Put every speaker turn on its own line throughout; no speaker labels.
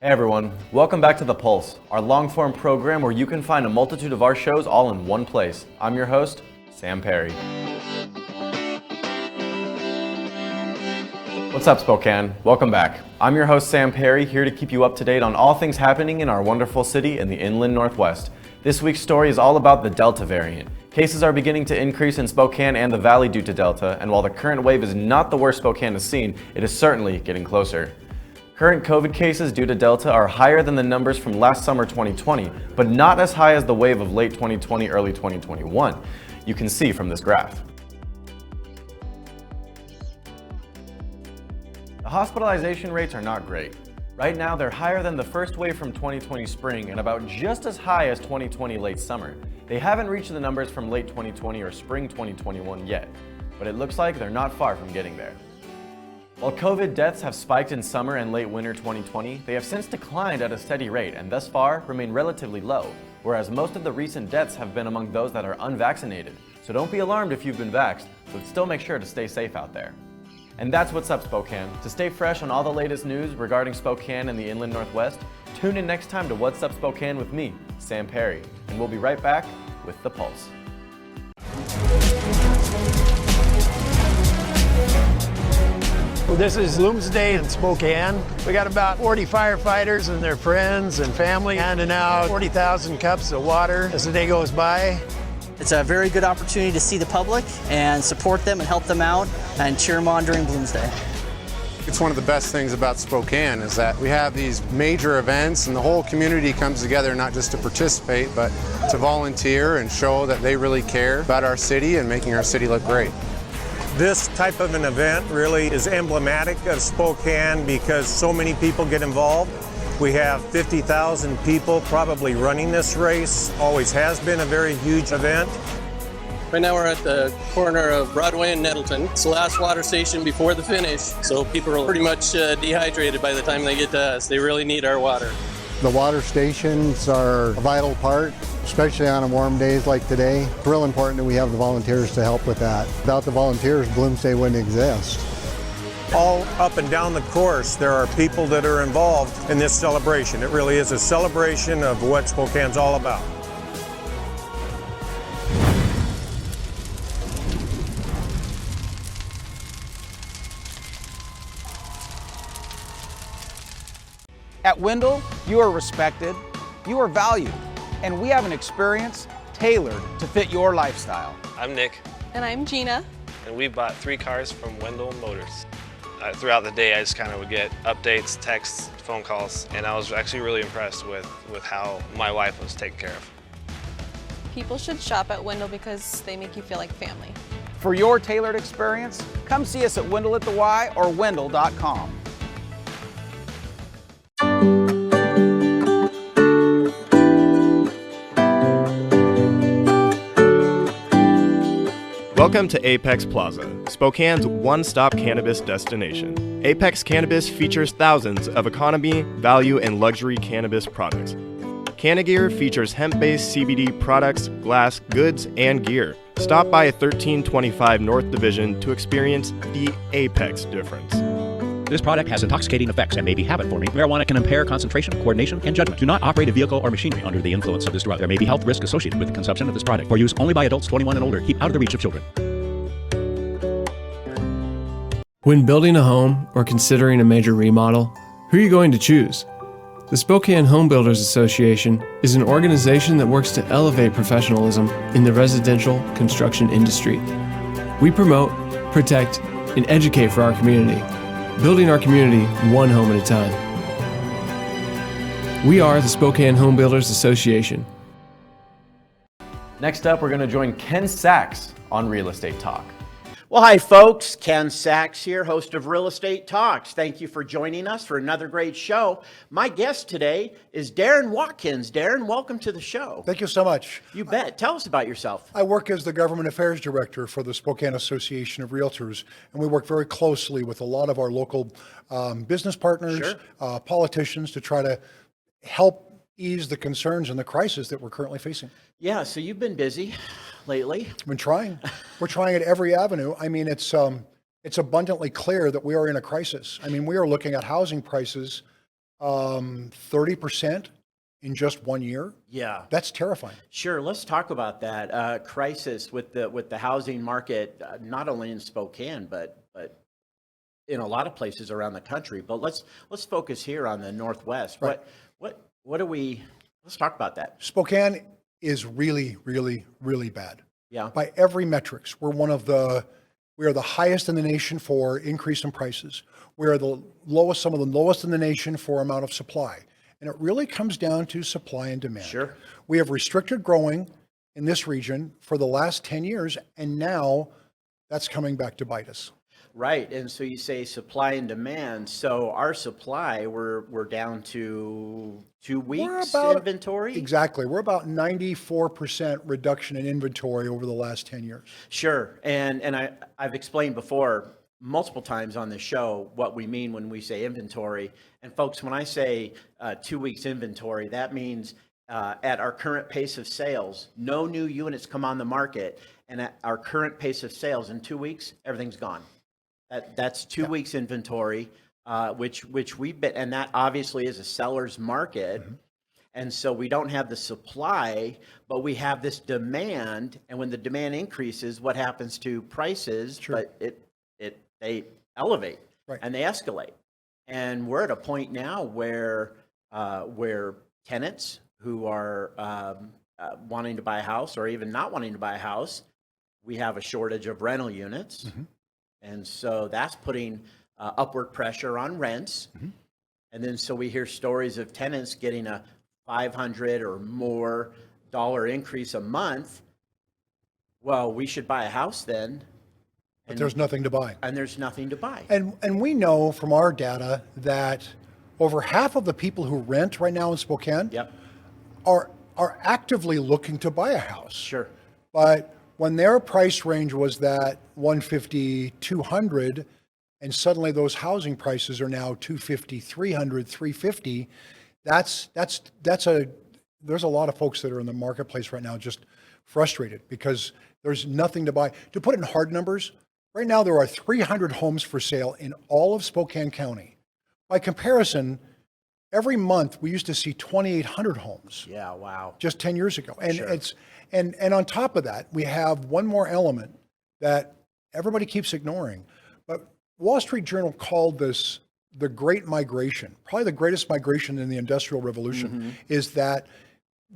Hey everyone, welcome back to The Pulse, our long-form program where you can find a multitude of our shows all in one place. I'm your host, Sam Perri. What's up, Spokane? Welcome back. I'm your host, Sam Perri, here to keep you up to date on all things happening in our wonderful city in the inland Northwest. This week's story is all about the Delta variant. Cases are beginning to increase in Spokane and the Valley due to Delta, and while the current wave is not the worst Spokane has seen, it is certainly getting closer. Current COVID cases due to Delta are higher than the numbers from last summer 2020, but not as high as the wave of late 2020, early 2021. You can see from this graph. The hospitalization rates are not great. Right now, they're higher than the first wave from 2020 spring and about just as high as 2020 late summer. They haven't reached the numbers from late 2020 or spring 2021 yet, but it looks like they're not far from getting there. While COVID deaths have spiked in summer and late winter 2020, they have since declined at a steady rate and thus far remain relatively low, whereas most of the recent deaths have been among those that are unvaccinated. So don't be alarmed if you've been vaxxed, but still make sure to stay safe out there. And that's what's up, Spokane. To stay fresh on all the latest news regarding Spokane and the inland Northwest, tune in next time to What's Up Spokane with me, Sam Perri, and we'll be right back with The Pulse.
This is Doomsday in Spokane. We got about 40 firefighters and their friends and family handing out 40,000 cups of water as the day goes by.
It's a very good opportunity to see the public and support them and help them out and cheer them on during Doomsday.
It's one of the best things about Spokane is that we have these major events and the whole community comes together not just to participate, but to volunteer and show that they really care about our city and making our city look great.
This type of an event really is emblematic of Spokane because so many people get involved. We have 50,000 people probably running this race. Always has been a very huge event.
Right now we're at the corner of Broadway and Nettleton. It's the last water station before the finish, so people are pretty much dehydrated by the time they get to us. They really need our water.
The water stations are a vital part, especially on warm days like today. It's real important that we have the volunteers to help with that. Without the volunteers, Doomsday wouldn't exist.
All up and down the course, there are people that are involved in this celebration. It really is a celebration of what Spokane's all about.
At Wendell, you are respected, you are valued, and we have an experience tailored to fit your lifestyle.
I'm Nick.
And I'm Gina.
And we bought 3 cars from Wendell Motors. Throughout the day, I just kind of would get updates, texts, phone calls, and I was actually really impressed with how my wife was taken care of.
People should shop at Wendell because they make you feel like family.
For your tailored experience, come see us at Wendell at the Y or Wendell.com.
Welcome to Apex Plaza, Spokane's one-stop cannabis destination. Apex Cannabis features thousands of economy, value, and luxury cannabis products. Cannagear features hemp-based CBD products, glass, goods, and gear. Stop by 1325 North Division to experience the Apex difference.
This product has intoxicating effects and may be habit-forming. Marijuana can impair concentration, coordination, and judgment. Do not operate a vehicle or machinery under the influence of this drug. There may be health risk associated with the consumption of this product. For use only by adults 21 and older. Keep out of the reach of children.
When building a home or considering a major remodel, who are you going to choose? The Spokane Home Builders Association is an organization that works to elevate professionalism in the residential construction industry. We promote, protect, and educate for our community, building our community one home at a time. We are the Spokane Home Builders Association.
Next up, we're going to join Ken Sax on Real Estate Talk.
Well, hi folks, Ken Sax here, host of Real Estate Talks. Thank you for joining us for another great show. My guest today is Darren Watkins. Darren, welcome to the show.
Thank you so much.
You bet. Tell us about yourself.
I work as the Government Affairs Director for the Spokane Association of Realtors, and we work very closely with a lot of our local business partners, politicians to try to help ease the concerns and the crisis that we're currently facing.
Yeah, so you've been busy lately.
I've been trying. We're trying at every avenue. I mean, it's abundantly clear that we are in a crisis. I mean, we are looking at housing prices 30% in just 1 year.
Yeah.
That's terrifying.
Sure. Let's talk about that crisis with the housing market, not only in Spokane, but in a lot of places around the country. But let's focus here on the Northwest.
Right.
What do we? Let's talk about that.
Spokane is really, really, really bad.
Yeah.
By every metrics, we are the highest in the nation for increase in prices. We are some of the lowest in the nation for amount of supply. And it really comes down to supply and demand.
Sure.
We have restricted growing in this region for the last 10 years, and now that's coming back to bite us.
Right. And so you say supply and demand. So our supply, we're down to 2 weeks inventory?
Exactly. We're about 94% reduction in inventory over the last 10 years.
Sure. And I've explained before multiple times on the show what we mean when we say inventory. And folks, when I say 2 weeks inventory, that means at our current pace of sales, no new units come on the market. And at our current pace of sales in 2 weeks, everything's gone. That's 2 weeks inventory, which we've been, and that obviously is a seller's market. Mm-hmm. And so we don't have the supply, but we have this demand. And when the demand increases, what happens to prices?
Sure.
But they elevate,
right,
and they escalate. And we're at a point now where tenants who are wanting to buy a house or even not wanting to buy a house, we have a shortage of rental units. Mm-hmm. And so that's putting upward pressure on rents. Mm-hmm. And then so we hear stories of tenants getting a $500 or more increase a month. Well, we should buy a house then.
But there's nothing to buy.
And there's nothing to buy.
And we know from our data that over half of the people who rent right now in Spokane are actively looking to buy a house.
Sure.
But when their price range was that 150, 200, and suddenly those housing prices are now 250, 300, 350, there's a lot of folks that are in the marketplace right now just frustrated because there's nothing to buy. To put it in hard numbers, right now there are 300 homes for sale in all of Spokane County. By comparison, every month we used to see 2,800 homes.
Yeah, wow.
Just 10 years ago. And
sure.
And on top of that, we have one more element that everybody keeps ignoring. But Wall Street Journal called this the Great Migration. Probably the greatest migration in the Industrial Revolution is that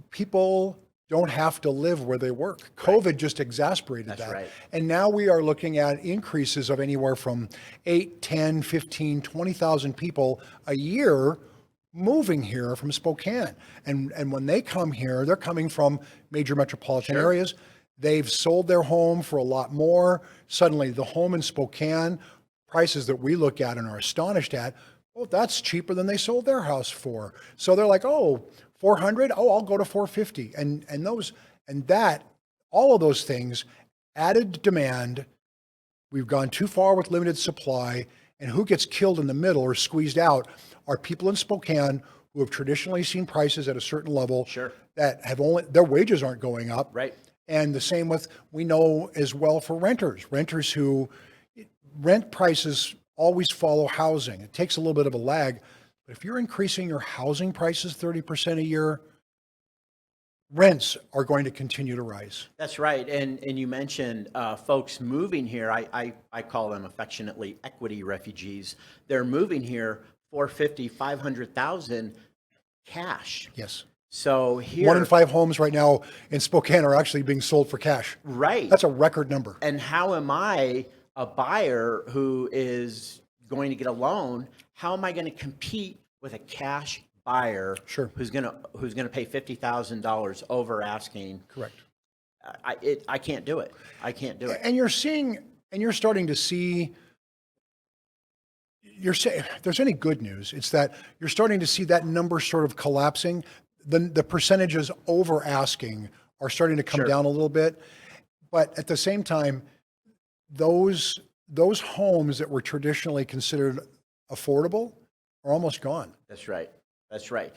people don't have to live where they work. COVID just exacerbated that.
Right.
And now we are looking at increases of anywhere from 8, 10, 15, 20,000 people a year moving here from Spokane. And when they come here, they're coming from major metropolitan areas. They've sold their home for a lot more. Suddenly the home in Spokane, prices that we look at and are astonished at, oh, that's cheaper than they sold their house for. So they're like, oh, 400? Oh, I'll go to 450. All of those things added demand. We've gone too far with limited supply, and who gets killed in the middle or squeezed out are people in Spokane who have traditionally seen prices at a certain level that have their wages aren't going up.
Right.
And the same with, we know as well for renters who rent prices always follow housing. It takes a little bit of a lag, but if you're increasing your housing prices 30% a year, rents are going to continue to rise.
That's right. And you mentioned folks moving here. I call them affectionately equity refugees. They're moving here $450,000, $500,000 cash.
Yes.
So here,
1 in 5 homes right now in Spokane are actually being sold for cash.
Right.
That's a record number.
And how am I, a buyer who is going to get a loan, how am I going to compete with a cash buyer who's going to pay $50,000 over asking?
Correct.
I can't do it. I can't do it.
And you're starting to see, if there's any good news, it's that you're starting to see that number sort of collapsing. The percentages over asking are starting to come down a little bit. But at the same time, those homes that were traditionally considered affordable are almost gone.
That's right. That's right.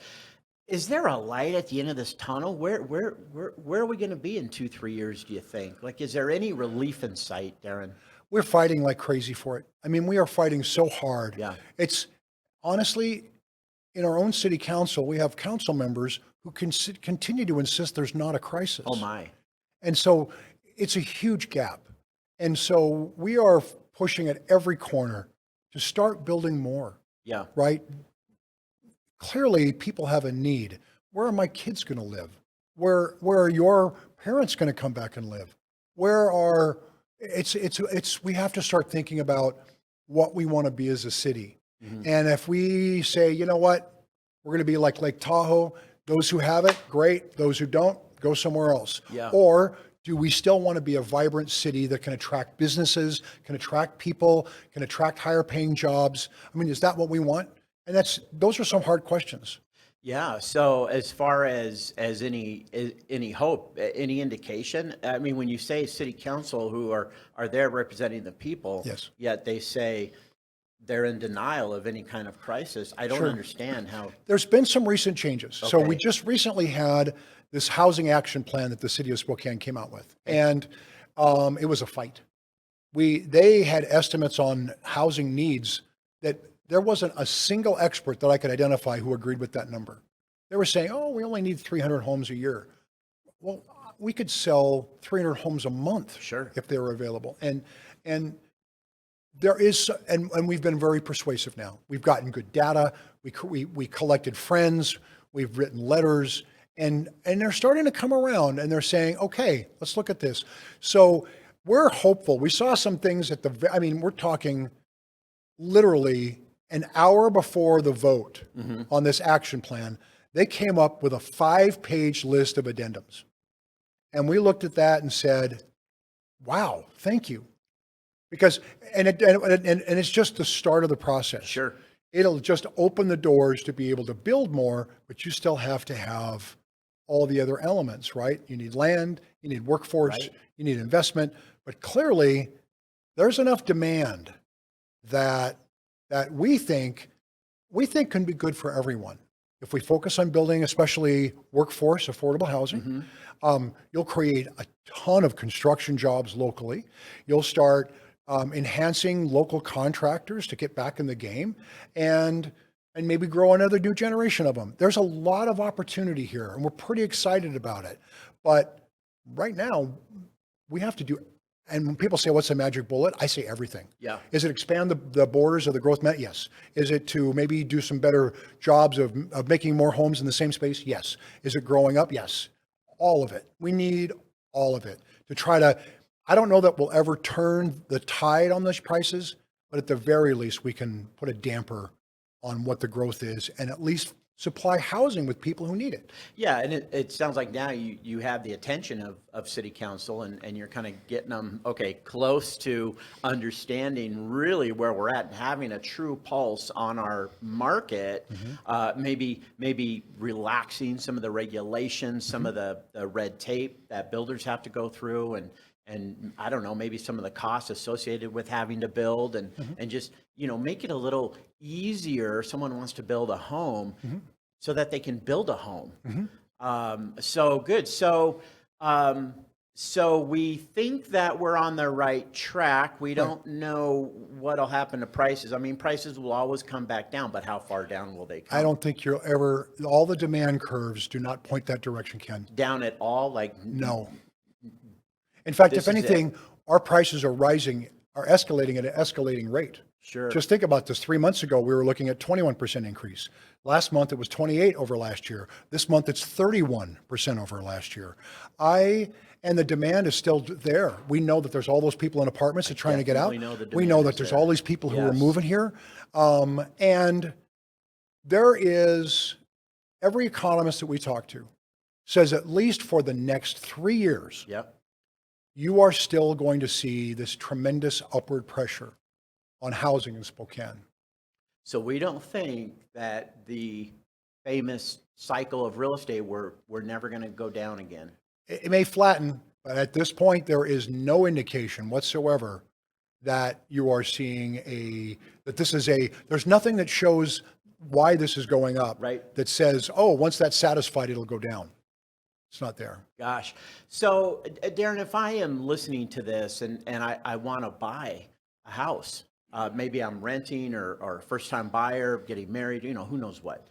Is there a light at the end of this tunnel? Where are we going to be in 2-3 years, do you think? Like, is there any relief in sight, Darren?
We're fighting like crazy for it. I mean, we are fighting so hard.
Yeah.
It's honestly, in our own city council, we have council members who can continue to insist there's not a crisis.
Oh my.
And so it's a huge gap. And so we are pushing at every corner to start building more.
Yeah.
Right? Clearly, people have a need. Where are my kids going to live? Where are your parents going to come back and live? We have to start thinking about what we want to be as a city. Mm-hmm. And if we say, you know what, we're going to be like Lake Tahoe, those who have it, great. Those who don't, go somewhere else.
Yeah.
Or do we still want to be a vibrant city that can attract businesses, can attract people, can attract higher paying jobs? I mean, is that what we want? And those are some hard questions.
Yeah. So as far as any hope, any indication, I mean, when you say city council who are there representing the people,
yes,
yet they say they're in denial of any kind of crisis, I don't
Sure.
understand how.
There's been some recent changes.
Okay.
So we just recently had this housing action plan that the city of Spokane came out with. And it was a fight. They had estimates on housing needs that there wasn't a single expert that I could identify who agreed with that number. They were saying, oh, we only need 300 homes a year. Well, we could sell 300 homes a month
Sure.
if they were available. And there is, and we've been very persuasive now. We've gotten good data. We collected friends. We've written letters. And they're starting to come around and they're saying, okay, let's look at this. So we're hopeful. We saw some things we're talking literally an hour before the vote
Mm-hmm.
on this action plan, they came up with a 5-page list of addendums. And we looked at that and said, wow, thank you. Because, and it's just the start of the process.
Sure.
It'll just open the doors to be able to build more, but you still have to have all the other elements, right? You need land, you need workforce,
Right.
you need investment, but clearly there's enough demand that we think can be good for everyone. If we focus on building, especially workforce, affordable housing, you'll create a ton of construction jobs locally. You'll start enhancing local contractors to get back in the game and maybe grow another new generation of them. There's a lot of opportunity here and we're pretty excited about it. But right now we have to do, and when people say, what's the magic bullet? I say everything.
Yeah.
Is it expand the borders of the growth net? Yes. Is it to maybe do some better jobs of making more homes in the same space? Yes. Is it growing up? Yes. All of it. We need all of it to try to, I don't know that we'll ever turn the tide on those prices, but at the very least, we can put a damper on what the growth is and at least supply housing with people who need it.
Yeah, and it sounds like now you have the attention of city council and you're kind of getting them, close to understanding really where we're at and having a true pulse on our market, maybe relaxing some of the regulations, some of the red tape that builders have to go through and I don't know, maybe some of the costs associated with having to build and just, make it a little easier. Someone wants to build a home so that they can build a home. So good. So we think that we're on the right track. We don't know what'll happen to prices. I mean, prices will always come back down, but how far down will they come?
I don't think you'll ever, all the demand curves do not point that direction, Ken.
Down at all?
No. In fact,
This
if
is
anything, our prices are escalating at an escalating rate.
Sure.
Just think about this. 3 months ago, we were looking at 21% increase. Last month, it was 28 over last year. This month, it's 31% over last year. And the demand is still there. We know that there's all those people in apartments that are trying to get out. We know that there's all these people who are moving here. And there is, every economist that we talk to says at least for the next 3 years, you are still going to see this tremendous upward pressure on housing in Spokane.
So we don't think that the famous cycle of real estate, we're never going to go down again.
It may flatten, but at this point, there is no indication whatsoever that you are seeing there's nothing that shows why this is going up,
right?
That says, oh, once that's satisfied, it'll go down. It's not there.
Gosh. So Darren, if I am listening to this and I want to buy a house, maybe I'm renting or first time buyer, getting married, who knows what.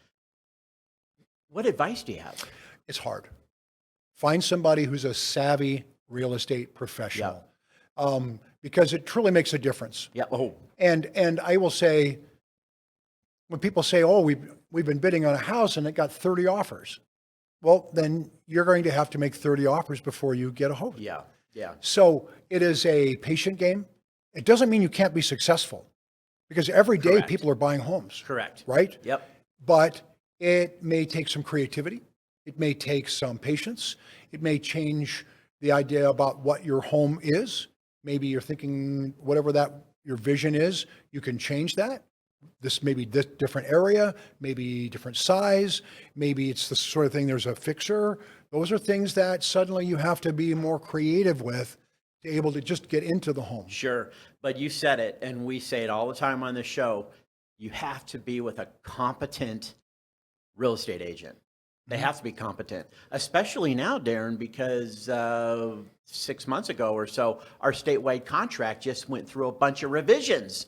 What advice do you have?
It's hard. Find somebody who's a savvy real estate professional, because it truly makes a difference.
Yeah. Oh.
And I will say, when people say, "Oh, we've been bidding on a house and it got 30 offers," well, then you're going to have to make 30 offers before you get a home.
Yeah. Yeah.
So it is a patient game. It doesn't mean you can't be successful, because every day
Correct.
people are buying homes.
Correct.
Right?
Yep.
But it may take some creativity. It may take some patience. It may change the idea about what your home is. Maybe you're thinking whatever that your vision is, you can change that. This may be this different area, maybe different size, maybe it's the sort of thing there's a fixer. Those are things that suddenly you have to be more creative with to be able to just get into the home.
Sure. But you said it, and we say it all the time on the show. You have to be with a competent real estate agent. They have to be competent, especially now, Darren, because 6 months ago or so, our statewide contract just went through a bunch of revisions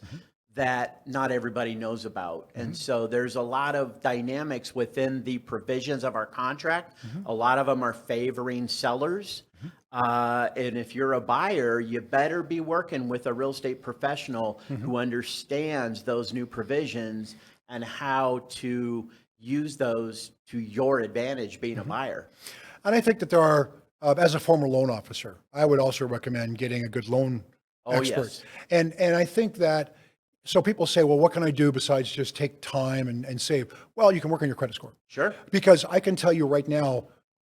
that not everybody knows about. And so there's a lot of dynamics within the provisions of our contract. A lot of them are favoring sellers. And if you're a buyer, you better be working with a real estate professional who understands those new provisions and how to use those to your advantage being a buyer.
And I think that there are, as a former loan officer, I would also recommend getting a good loan expert.
Yes.
And I think that, so people say, well, what can I do besides just take time and save? Well, you can work on your credit score.
Sure.
Because I can tell you right now,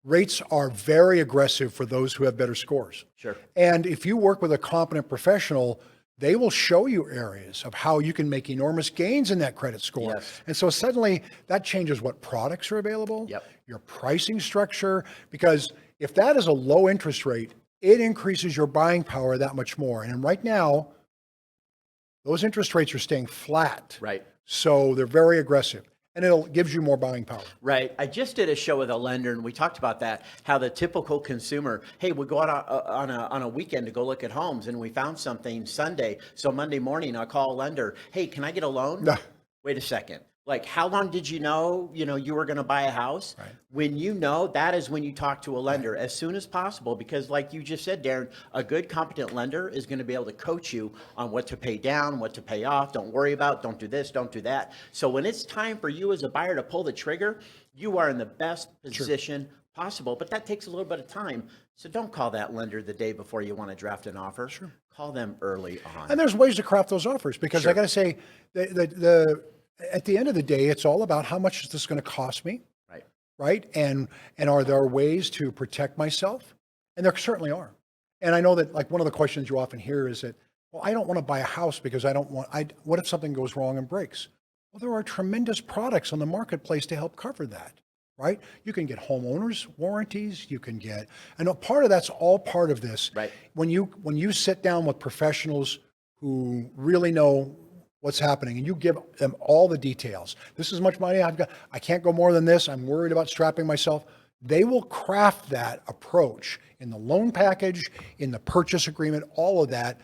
rates are very aggressive for those who have better scores.
Sure.
And if you work with a competent professional, they will show you areas of how you can make enormous gains in that credit score.
Yes.
And so suddenly that changes what products are available, your pricing structure, because if that is a low interest rate, it increases your buying power that much more. And right now, those interest rates are staying flat.
Right.
So they're very aggressive. And it gives you more buying power.
Right. I just did a show with a lender, and we talked about that, how the typical consumer, hey, we go out on a weekend to go look at homes, and we found something Sunday. So Monday morning, I call a lender, hey, can I get a loan?
No.
Wait a second. Like, how long did you know you were going to buy a house?
Right.
When you know, that is when you talk to a lender as soon as possible, because like you just said, Darren, a good competent lender is going to be able to coach you on what to pay down, what to pay off. Don't worry about, don't do this, don't do that. So when it's time for you as a buyer to pull the trigger, you are in the best position possible, but that takes a little bit of time. So don't call that lender the day before you want to draft an offer.
Sure.
Call them early on.
And there's ways to craft those offers, because I got to say, at the end of the day, it's all about how much is this going to cost me, right? And are there ways to protect myself? And there certainly are. And I know that, like, one of the questions you often hear is that, well, I don't want to buy a house because what if something goes wrong and breaks? Well, there are tremendous products on the marketplace to help cover that, right? You can get homeowners warranties, you can get, and a part of that's all part of this.
Right.
When you sit down with professionals who really know what's happening, and you give them all the details. This is much money I've got. I can't go more than this. I'm worried about strapping myself. They will craft that approach in the loan package, in the purchase agreement, all of that,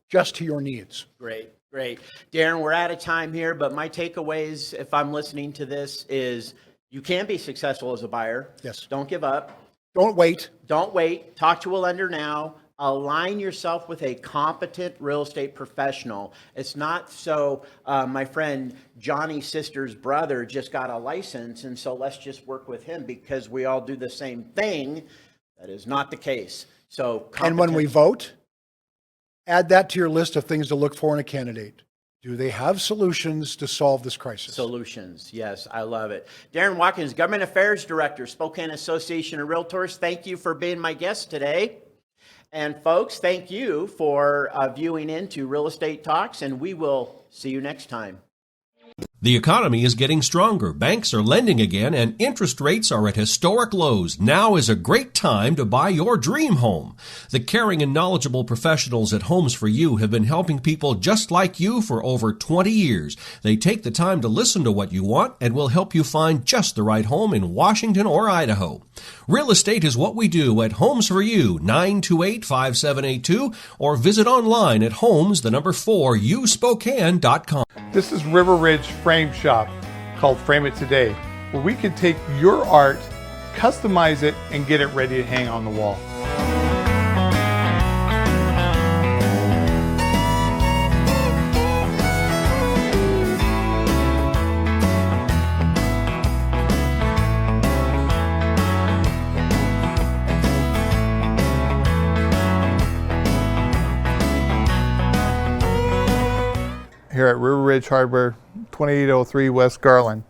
just to your needs.
Great. Darren, we're out of time here, but my takeaways, if I'm listening to this, is you can be successful as a buyer.
Yes.
Don't give up.
Don't wait.
Talk to a lender now. Align yourself with a competent real estate professional. It's not so my friend Johnny's sister's brother just got a license, and so let's just work with him because we all do the same thing. That is not the case. So,
and when we vote, add that to your list of things to look for in a candidate. Do they have solutions to solve this crisis?
Solutions. Yes, I love it. Darren Watkins, Government Affairs Director, Spokane Association of Realtors. Thank you for being my guest today. And folks, thank you for viewing into Real Estate Talks, and we will see you next time.
The economy is getting stronger, banks are lending again, and interest rates are at historic lows. Now is a great time to buy your dream home. The caring and knowledgeable professionals at Homes for You have been helping people just like you for over 20 years. They take the time to listen to what you want and will help you find just the right home in Washington or Idaho. Real estate is what we do at Homes for You, 928-5782, or visit online at homes4uspokane.com.
This is River Ridge Frame Shop, called Frame It Today. where we could take your art, customize it, and get it ready to hang on the wall. Here at River Ridge Hardware, 2803 West Garland.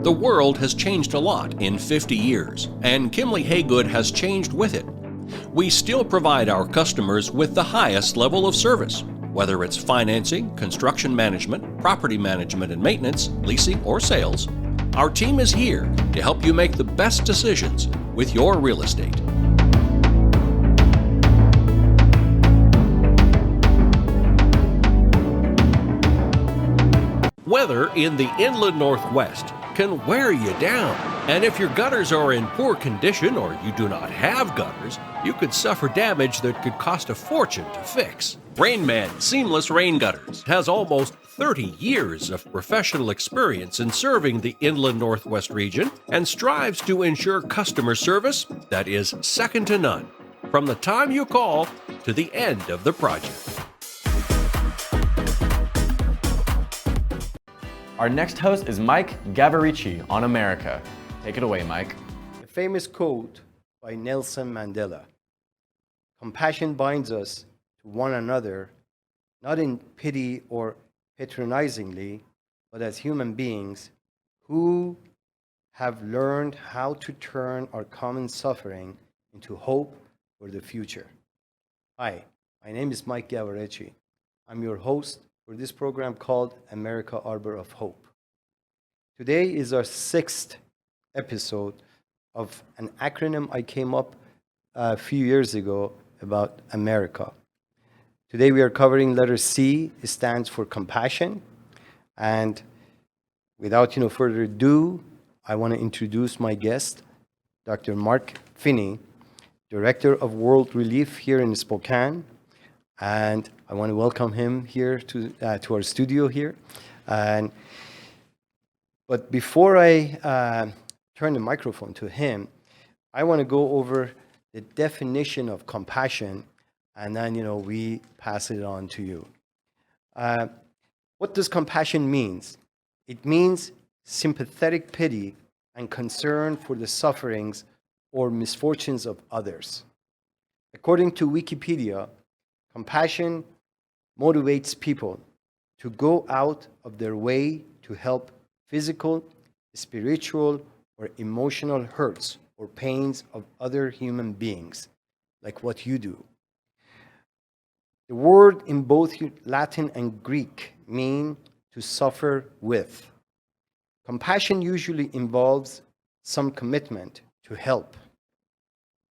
The world has changed a lot in 50 years, and Kimley Haygood has changed with it. We still provide our customers with the highest level of service, whether it's financing, construction management, property management and maintenance, leasing, or sales. Our team is here to help you make the best decisions with your real estate. Weather in the inland Northwest can wear you down. And if your gutters are in poor condition or you do not have gutters, you could suffer damage that could cost a fortune to fix. Rainman Seamless Rain Gutters has almost 30 years of professional experience in serving the inland Northwest region and strives to ensure customer service that is second to none, from the time you call to the end of the project.
Our next host is Mike Gavarici on America. Take it away, Mike.
A famous quote by Nelson Mandela: "Compassion binds us to one another, not in pity or patronizingly, but as human beings who have learned how to turn our common suffering into hope for the future." Hi, my name is Mike Gavarici. I'm your host for this program called America Arbor of Hope. Today is our 6th episode of an acronym I came up a few years ago about America. Today we are covering letter C. It stands for compassion. And without further ado, I want to introduce my guest, Dr. Mark Finney, Director of World Relief here in Spokane. And I want to welcome him here to our studio here. But before I turn the microphone to him, I want to go over the definition of compassion, and then we pass it on to you. What does compassion mean? It means sympathetic pity and concern for the sufferings or misfortunes of others. According to Wikipedia, compassion motivates people to go out of their way to help physical, spiritual, or emotional hurts or pains of other human beings, like what you do. The word in both Latin and Greek mean to suffer with. Compassion usually involves some commitment to help.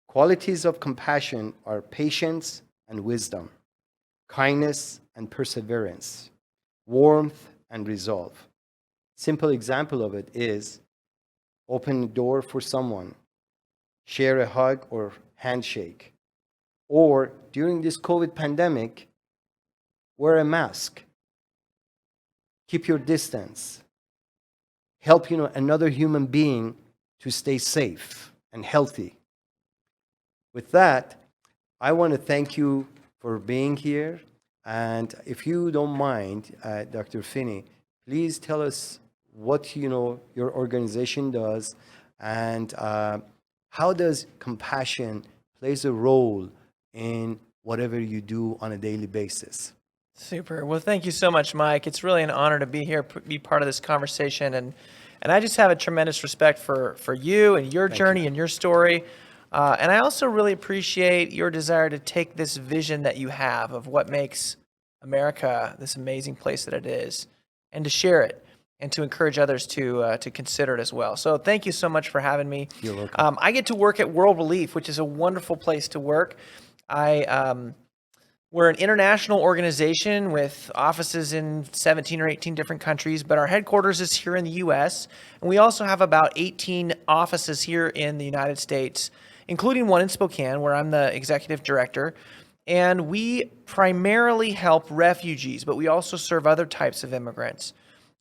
Qualities of compassion are patience and wisdom, kindness and perseverance, warmth and resolve. Simple example of it is open the door for someone, share a hug or handshake, or during this COVID pandemic, wear a mask, keep your distance, help another human being to stay safe and healthy. With that, I want to thank you for being here. And if you don't mind, Dr. Finney, please tell us what your organization does and how does compassion plays a role in whatever you do on a daily basis.
Super. Well, thank you so much, Mike. It's really an honor to be here, be part of this conversation. And I just have a tremendous respect for you and your journey and your story. And I also really appreciate your desire to take this vision that you have of what makes America this amazing place that it is and to share it and to encourage others to consider it as well. So thank you so much for having me.
You're welcome.
I get to work at World Relief, which is a wonderful place to work. We're an international organization with offices in 17 or 18 different countries, but our headquarters is here in the U.S. And we also have about 18 offices here in the United States, including one in Spokane, where I'm the executive director. And we primarily help refugees, but we also serve other types of immigrants.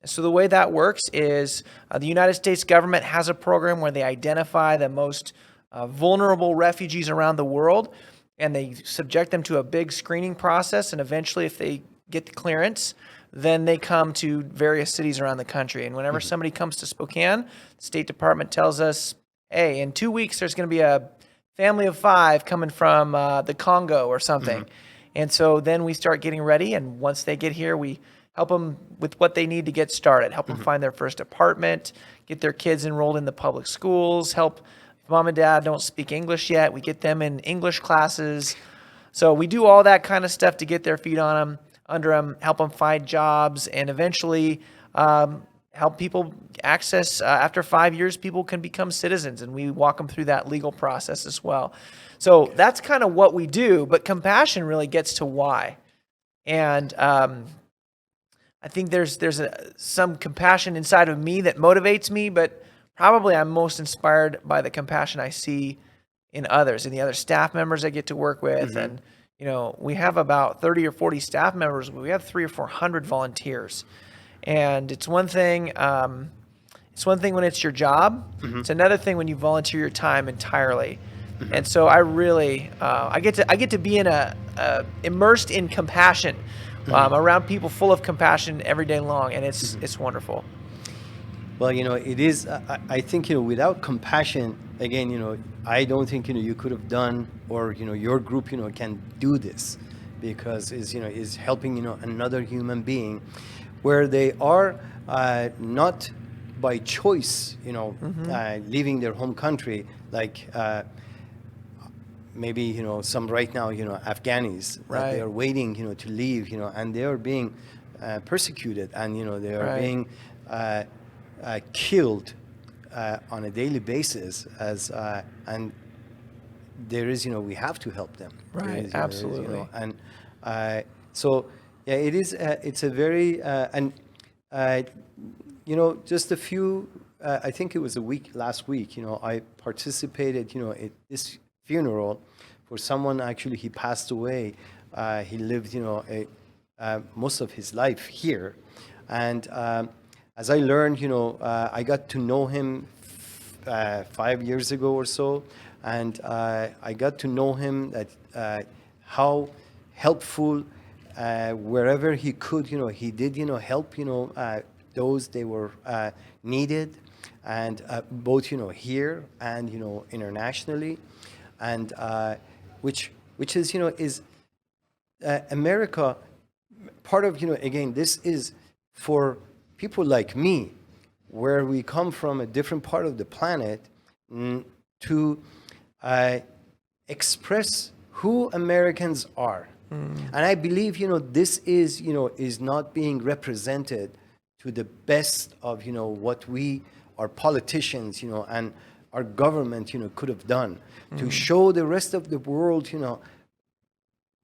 So the way that works is the United States government has a program where they identify the most vulnerable refugees around the world, and they subject them to a big screening process. And eventually, if they get the clearance, then they come to various cities around the country. And whenever somebody comes to Spokane, the State Department tells us, hey, in 2 weeks, there's going to be a family of 5 coming from the Congo or something. And so then we start getting ready. And once they get here, we help them with what they need to get started, help them find their first apartment, get their kids enrolled in the public schools, help mom and dad don't speak English yet. We get them in English classes. So we do all that kind of stuff to get their feet on them, under them, help them find jobs, and eventually help people access, after 5 years, people can become citizens, and we walk them through that legal process as well. So that's kind of what we do, but compassion really gets to why. And I think there's some compassion inside of me that motivates me, but probably I'm most inspired by the compassion I see in others, in the other staff members I get to work with. And, you know, we have about 30 or 40 staff members, but we have 300 or 400 volunteers. And it's one thing when it's your job. It's another thing when you volunteer your time entirely. And so I really, I get to be immersed in compassion, around people full of compassion every day long. And it's wonderful.
Well, you know, it is, I think, you know, without compassion, again, you know, I don't think, you know, you could have done, or, you know, your group, you know, can do this, because is helping, you know, another human being where they are not by choice, you know, leaving their home country, like maybe, you know, some right now, you know, Afghanis, that they are waiting, you know, to leave, you know, and they are being persecuted, and, you know, they are being killed on a daily basis, and there is, you know, we have to help them.
Right, absolutely.
You know, and so yeah, it is. It's a very you know, just a few. I think it was last week. You know, I participated, you know, at this funeral for someone. Actually, he passed away. He lived, you know, most of his life here, and as I learned, you know, I got to know him 5 years ago or so, and I got to know him that how helpful wherever he could, you know, he did, you know, help, you know, those they were needed, and both, you know, here and, you know, internationally, and which is, you know, is America part of, you know, again, this is for people like me, where we come from a different part of the planet, to express who Americans are. And I believe, you know, this is, you know, is not being represented to the best of, you know, what our politicians, you know, and our government, you know, could have done to show the rest of the world, you know,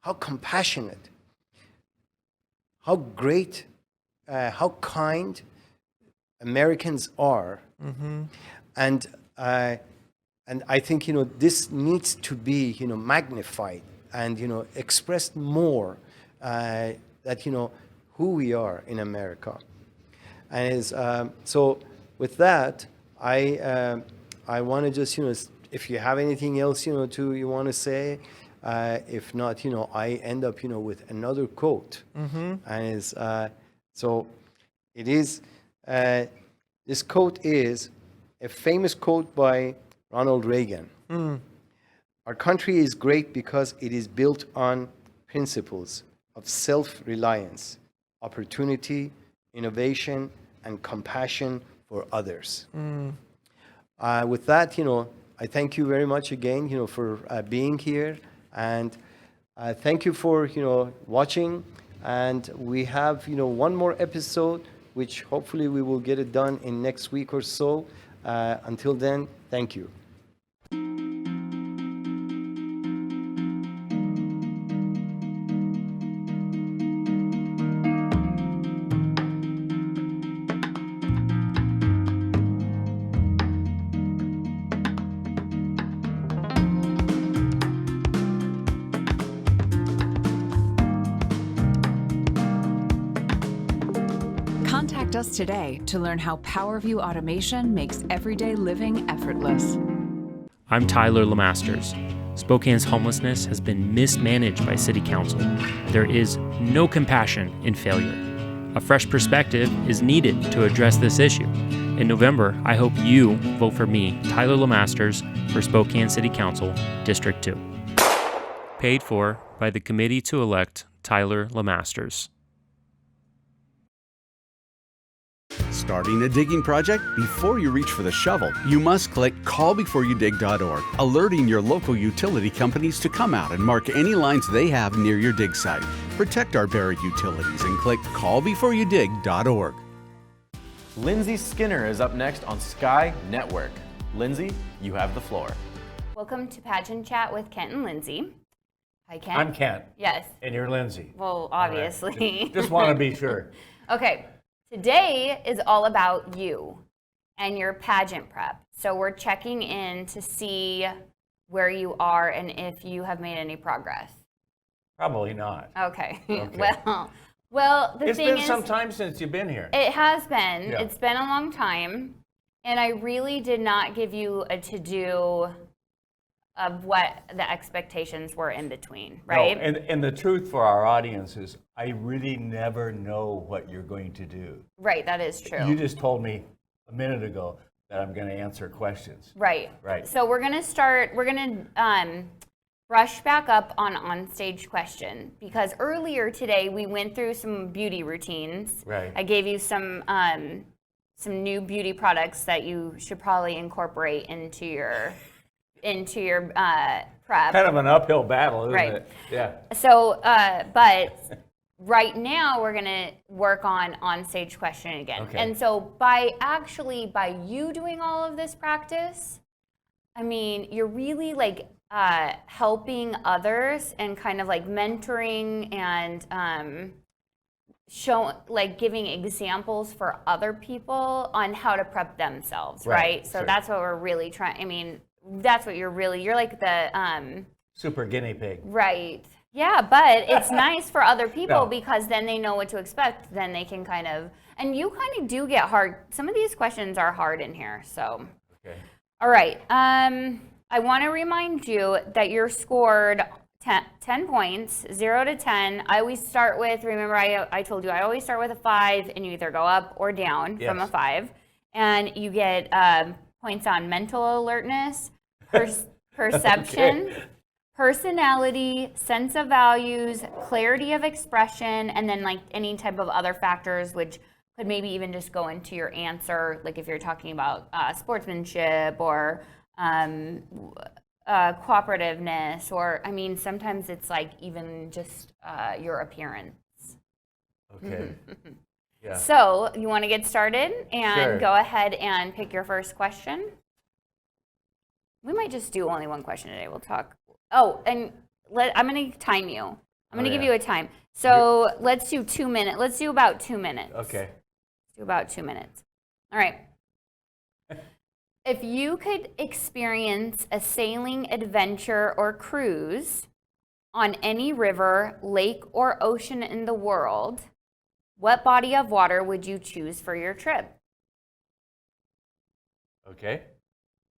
how compassionate, how great, how kind Americans are. And I think, you know, this needs to be, you know, magnified and, you know, expressed more, that, you know, who we are in America. And so with that, I want to just, you know, if you have anything else, you know, you want to say, if not, you know, I end up, you know, with another quote. And so it is, this quote is a famous quote by Ronald Reagan. Our country is great because it is built on principles of self-reliance, opportunity, innovation, and compassion for others. With that, you know, I thank you very much again, you know, for being here, and thank you for, you know, watching. And we have, you know, one more episode, which hopefully we will get it done in next week or so. Until then, thank you.
Contact us today to learn how PowerView automation makes everyday living effortless.
I'm Tyler Lemasters. Spokane's homelessness has been mismanaged by City Council. There is no compassion in failure. A fresh perspective is needed to address this issue. In November, I hope you vote for me, Tyler Lemasters, for Spokane City Council, District 2. Paid for by the committee to elect Tyler Lemasters.
Starting a digging project? Before you reach for the shovel, you must click callbeforeyoudig.org, alerting your local utility companies to come out and mark any lines they have near your dig site. Protect our buried utilities and click callbeforeyoudig.org.
Lindsay Skinner is up next on Sky Network. Lindsay, you have the floor.
Welcome to Pageant Chat with Kent and Lindsay. Hi, Kent.
I'm Kent.
Yes.
And you're Lindsay.
Well, obviously.
Right. Just want to be sure.
Okay. Today is all about you and your pageant prep. So we're checking in to see where you are and if you have made any progress.
Probably not.
Okay.
Okay.
Well, the
it's
thing
been
is,
some time since you've been here.
It has been.
Yeah.
It's been a long time. And I really did not give you a to-do of what the expectations were in between, right?
No, and the truth for our audience is I really never know what you're going to do.
Right, that is true.
You just told me a minute ago that I'm going to answer questions.
Right.
Right.
So we're going to brush back up on onstage question, because earlier today we went through some beauty routines.
Right.
I gave you some new beauty products that you should probably incorporate into your prep.
Kind of an uphill battle, isn't
Right.
it? Yeah.
So, but right now we're gonna work on onstage questioning again.
Okay.
And so by you doing all of this practice, I mean, you're really like helping others and kind of like mentoring and giving examples for other people on how to prep themselves, right? So
sure.
that's what we're really trying. I mean, that's what you're like the
Super guinea pig.
right. Yeah, but it's nice for other people
No.
because then they know what to expect. Then they can kind of, and you kind of do get hard. Some of these questions are hard in here. So,
Okay.
all right. I want to remind you that you're scored 10 points, 0 to 10. I always start with, remember I told you I always start with a 5 and you either go up or down from a
Yes.
5. And you get points on mental alertness, perception, personality, sense of values, clarity of expression, and then like any type of other factors which could maybe even just go into your answer, like if you're talking about sportsmanship or cooperativeness, or I mean sometimes it's like even just your appearance.
Okay. Yeah.
So you want to get started and
Sure.
go ahead and pick your first question. We might just do only one question today. We'll talk. Oh, and I'm going to time you. I'm going to give you a time. So let's do 2 minutes. Let's do about 2 minutes.
Okay.
Let's do about 2 minutes. All right. If you could experience a sailing adventure or cruise on any river, lake, or ocean in the world, what body of water would you choose for your trip?
Okay.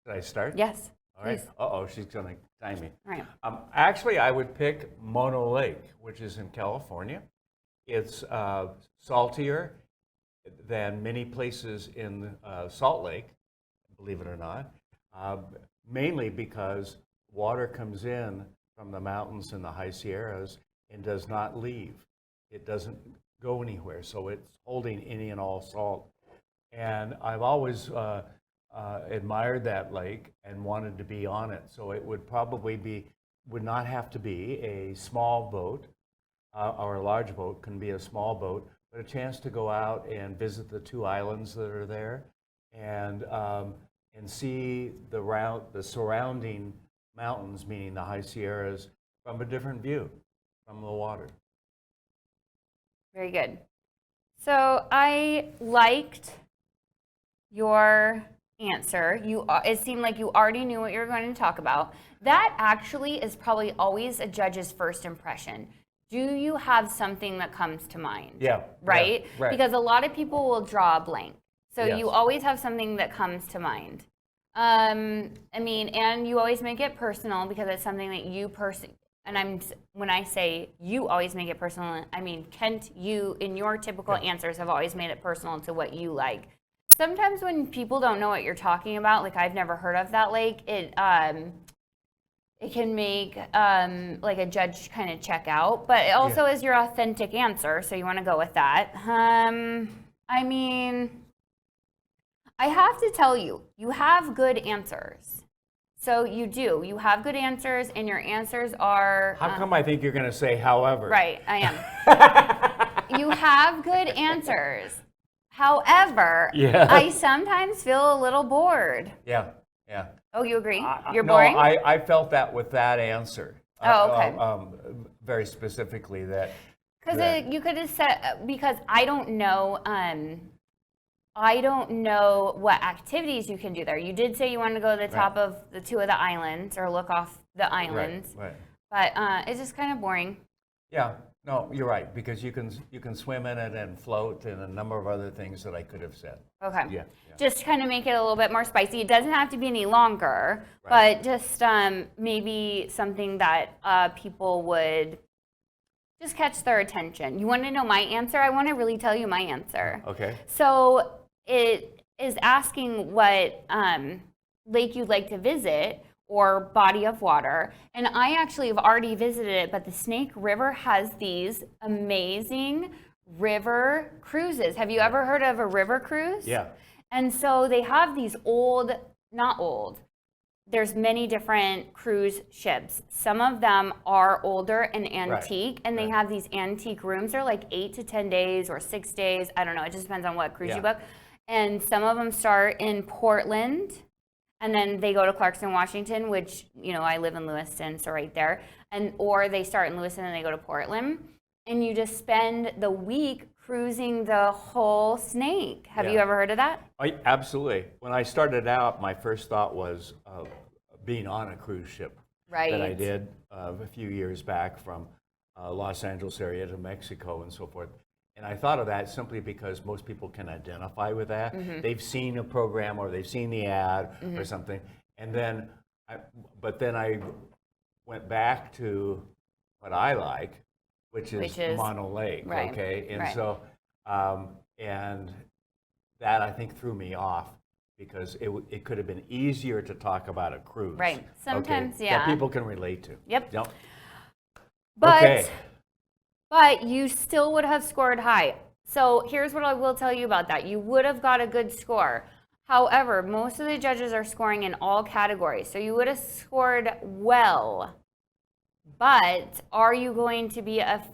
Did I start?
Yes.
All right.
please.
Uh-oh, she's going to time me.
All right.
Actually, I would pick Mono Lake, which is in California. It's saltier than many places in Salt Lake, believe it or not, mainly because water comes in from the mountains in the high Sierras and does not leave. It doesn't go anywhere, so it's holding any and all salt. And I've always admired that lake and wanted to be on it, so it would would not have to be a small boat or a large boat, can be a small boat, but a chance to go out and visit the 2 islands that are there and see the surrounding mountains, meaning the high Sierras, from a different view from the water.
Very good. So I liked your answer. It seemed like you already knew what you were going to talk about. That actually is probably always a judge's first impression. do you have something that comes to mind?
Yeah.
Right?
Yeah, right.
Because a lot of people will draw a blank. So
Yes.
you always have something that comes to mind. I mean, and you always make it personal because it's something that you when I say you always make it personal, I mean, Kent, you in your typical answers have always made it personal to what you like. Sometimes when people don't know what you're talking about, like I've never heard of that lake, it can make like a judge kind of check out, but it also is your authentic answer, so you want to go with that. I mean, I have to tell you, you have good answers. So you do. You have good answers, and your answers are...
How come I think you're going to say however?
Right, I am. You have good answers. However, I sometimes feel a little bored.
Yeah, yeah.
Oh, you agree? You're
no,
boring?
I felt that with that answer.
Oh, okay.
Very specifically that.
Because you could have said, because I don't know what activities you can do there. You did say you wanted to go to the top of the two of the islands or look off the islands.
Right.
But it's just kind of boring.
Yeah. No, you're right, because you can swim in it and float and a number of other things that I could have said.
Okay.
Yeah.
Just kind of make it a little bit more spicy. It doesn't have to be any longer, but just maybe something that people would just catch their attention. You want to know my answer? I want to really tell you my answer.
Okay.
So it is asking what lake you'd like to visit or body of water. And I actually have already visited it, but the Snake River has these amazing river cruises. Have you ever heard of a river cruise?
Yeah.
And so they have these there's many different cruise ships. Some of them are older and antique, and they have these antique rooms. They're like 8 to 10 days or 6 days. I don't know. It just depends on what cruise you book. And some of them start in Portland, and then they go to Clarkson, Washington, which, you know, I live in Lewiston, so right there. Or they start in Lewiston and they go to Portland. And you just spend the week cruising the whole Snake. Have you ever heard of that?
Absolutely. When I started out, my first thought was being on a cruise ship.
Right.
That I did a few years back from Los Angeles area to Mexico and so forth. And I thought of that simply because most people can identify with that.
Mm-hmm.
They've seen a program or they've seen the ad or something. And then, but then I went back to what I like, which is Mono Lake, okay? And so, and that I think threw me off because it could have been easier to talk about a cruise.
Right, sometimes,
that people can relate to.
Yep.
Yep.
But you still would have scored high. So here's what I will tell you about that. You would have got a good score. However, most of the judges are scoring in all categories. So you would have scored well. But are you going to be a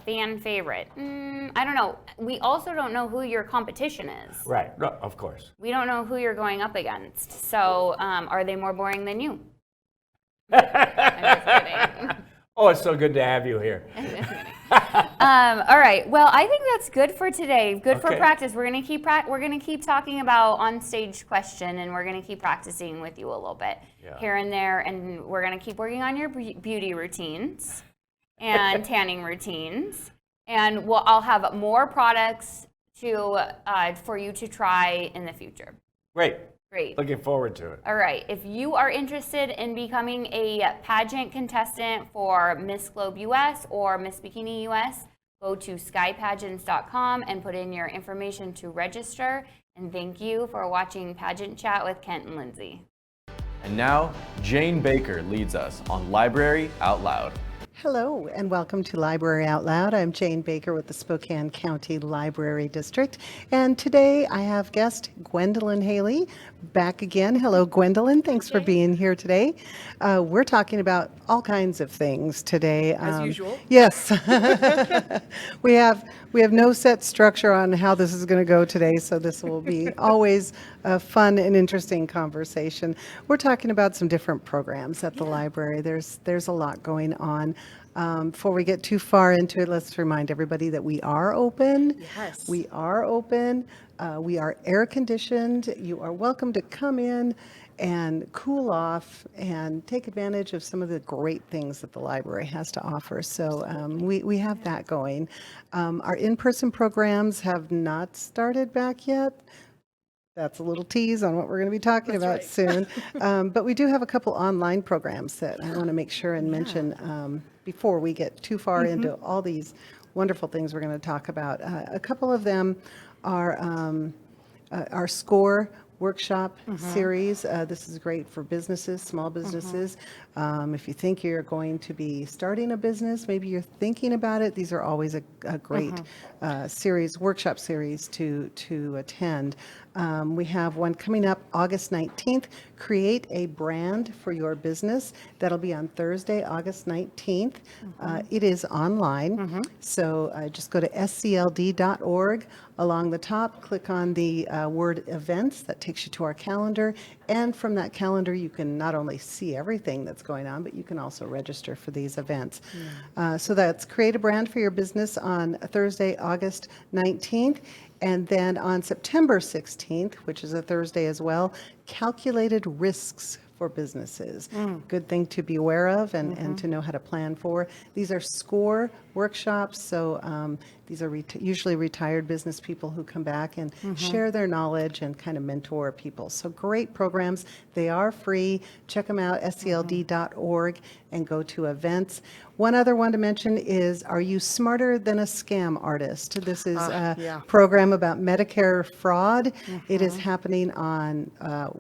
fan favorite? I don't know. We also don't know who your competition is.
Right, no, of course.
We don't know who you're going up against. So are they more boring than you? I'm just kidding.
Oh, it's so good to have you here.
All right. Well, I think that's good for today. Good for practice. We're gonna keep talking about on-stage question, and we're gonna keep practicing with you a little bit here and there, and we're gonna keep working on your beauty routines and tanning routines, and I'll have more products for you to try in the future.
Great.
Great.
Looking forward to it.
All right. If you are interested in becoming a pageant contestant for Miss Globe US or Miss Bikini US, go to skypageants.com and put in your information to register. And thank you for watching Pageant Chat with Kent and Lindsay.
And now, Jane Baker leads us on Library Out Loud.
Hello and welcome to Library Out Loud. I'm Jane Baker with the Spokane County Library District, and today I have guest Gwendolyn Haley back again. Hello, Gwendolyn. Thanks for being here today. We're talking about all kinds of things today.
As usual.
Yes. We have no set structure on how this is going to go today, so this will be always a fun and interesting conversation. We're talking about some different programs at the library. There's a lot going on. Before we get too far into it, let's remind everybody that we are open.
Yes.
We are open. We are air conditioned. You are welcome to come in and cool off and take advantage of some of the great things that the library has to offer. So we have that going. Our in-person programs have not started back yet. That's a little tease on what we're going to be talking about soon. But we do have a couple online programs that I want to make sure and mention before we get too far into all these wonderful things we're going to talk about. A couple of them are our SCORE workshop series. This is great for businesses, small businesses. If you think you're going to be starting a business, maybe you're thinking about it, these are always a great series, workshop series to attend. We have one coming up August 19th, Create a Brand for Your Business. That'll be on Thursday, August 19th. It is online, so just go to scld.org. Along the top, click on the word events. That takes you to our calendar. And from that calendar, you can not only see everything that's going on, but you can also register for these events. So that's Create a Brand for Your Business on Thursday, August 19th. And then on September 16th, which is a Thursday as well, Calculated Risks for Businesses. Good thing to be aware of and to know how to plan for. These are SCORE workshops, so these are usually retired business people who come back and share their knowledge and kind of mentor people. So great programs. They are free. Check them out, scld.org, and go to events. One other one to mention is, Are You Smarter Than a Scam Artist? This is a program about Medicare fraud. It is happening on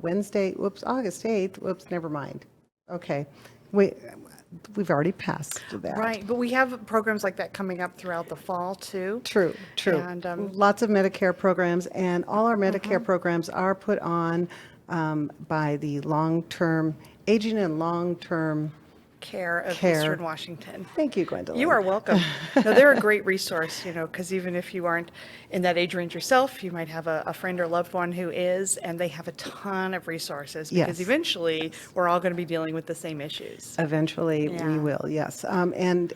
Wednesday, August 8th. Never mind. Okay. We've already passed that.
Right, but we have programs like that coming up throughout the fall too.
True.
And
lots of Medicare programs, and all our Medicare programs are put on by the long-term, aging and long-term
care of Eastern Washington.
Thank you, Gwendolyn.
You are welcome. No, they're a great resource, because even if you aren't in that age range yourself, you might have a friend or loved one who is, and they have a ton of resources because eventually we're all going to be dealing with the same issues.
Eventually we will, yes. And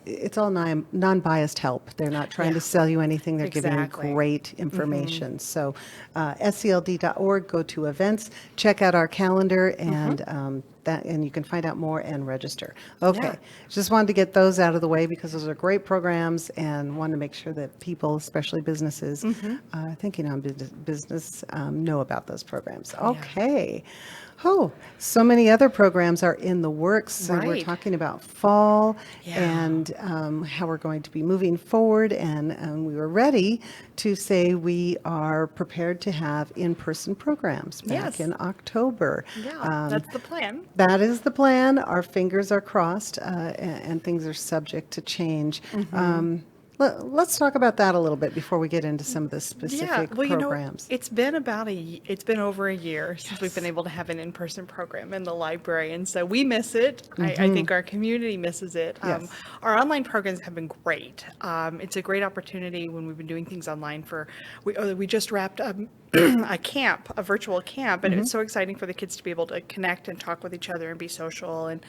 it's all non-biased help. They're not trying to sell you anything. They're giving you great information. So scld.org, go to events, check out our calendar, and and you can find out more and register. Okay, just wanted to get those out of the way because those are great programs, and wanted to make sure that people, especially businesses thinking on business, know about those programs. Okay. Oh, so many other programs are in the works. So we're talking about fall and how we're going to be moving forward. And we were ready to say we are prepared to have in-person programs back in October.
Yeah, that's the plan.
That is the plan. Our fingers are crossed, and things are subject to change. Let's talk about that a little bit before we get into some of the specific programs.
It's been over a year since we've been able to have an in-person program in the library, and so we miss it. I think our community misses it. Our online programs have been great. It's a great opportunity when we've been doing things online. We just wrapped up a virtual camp, and it's so exciting for the kids to be able to connect and talk with each other and be social. And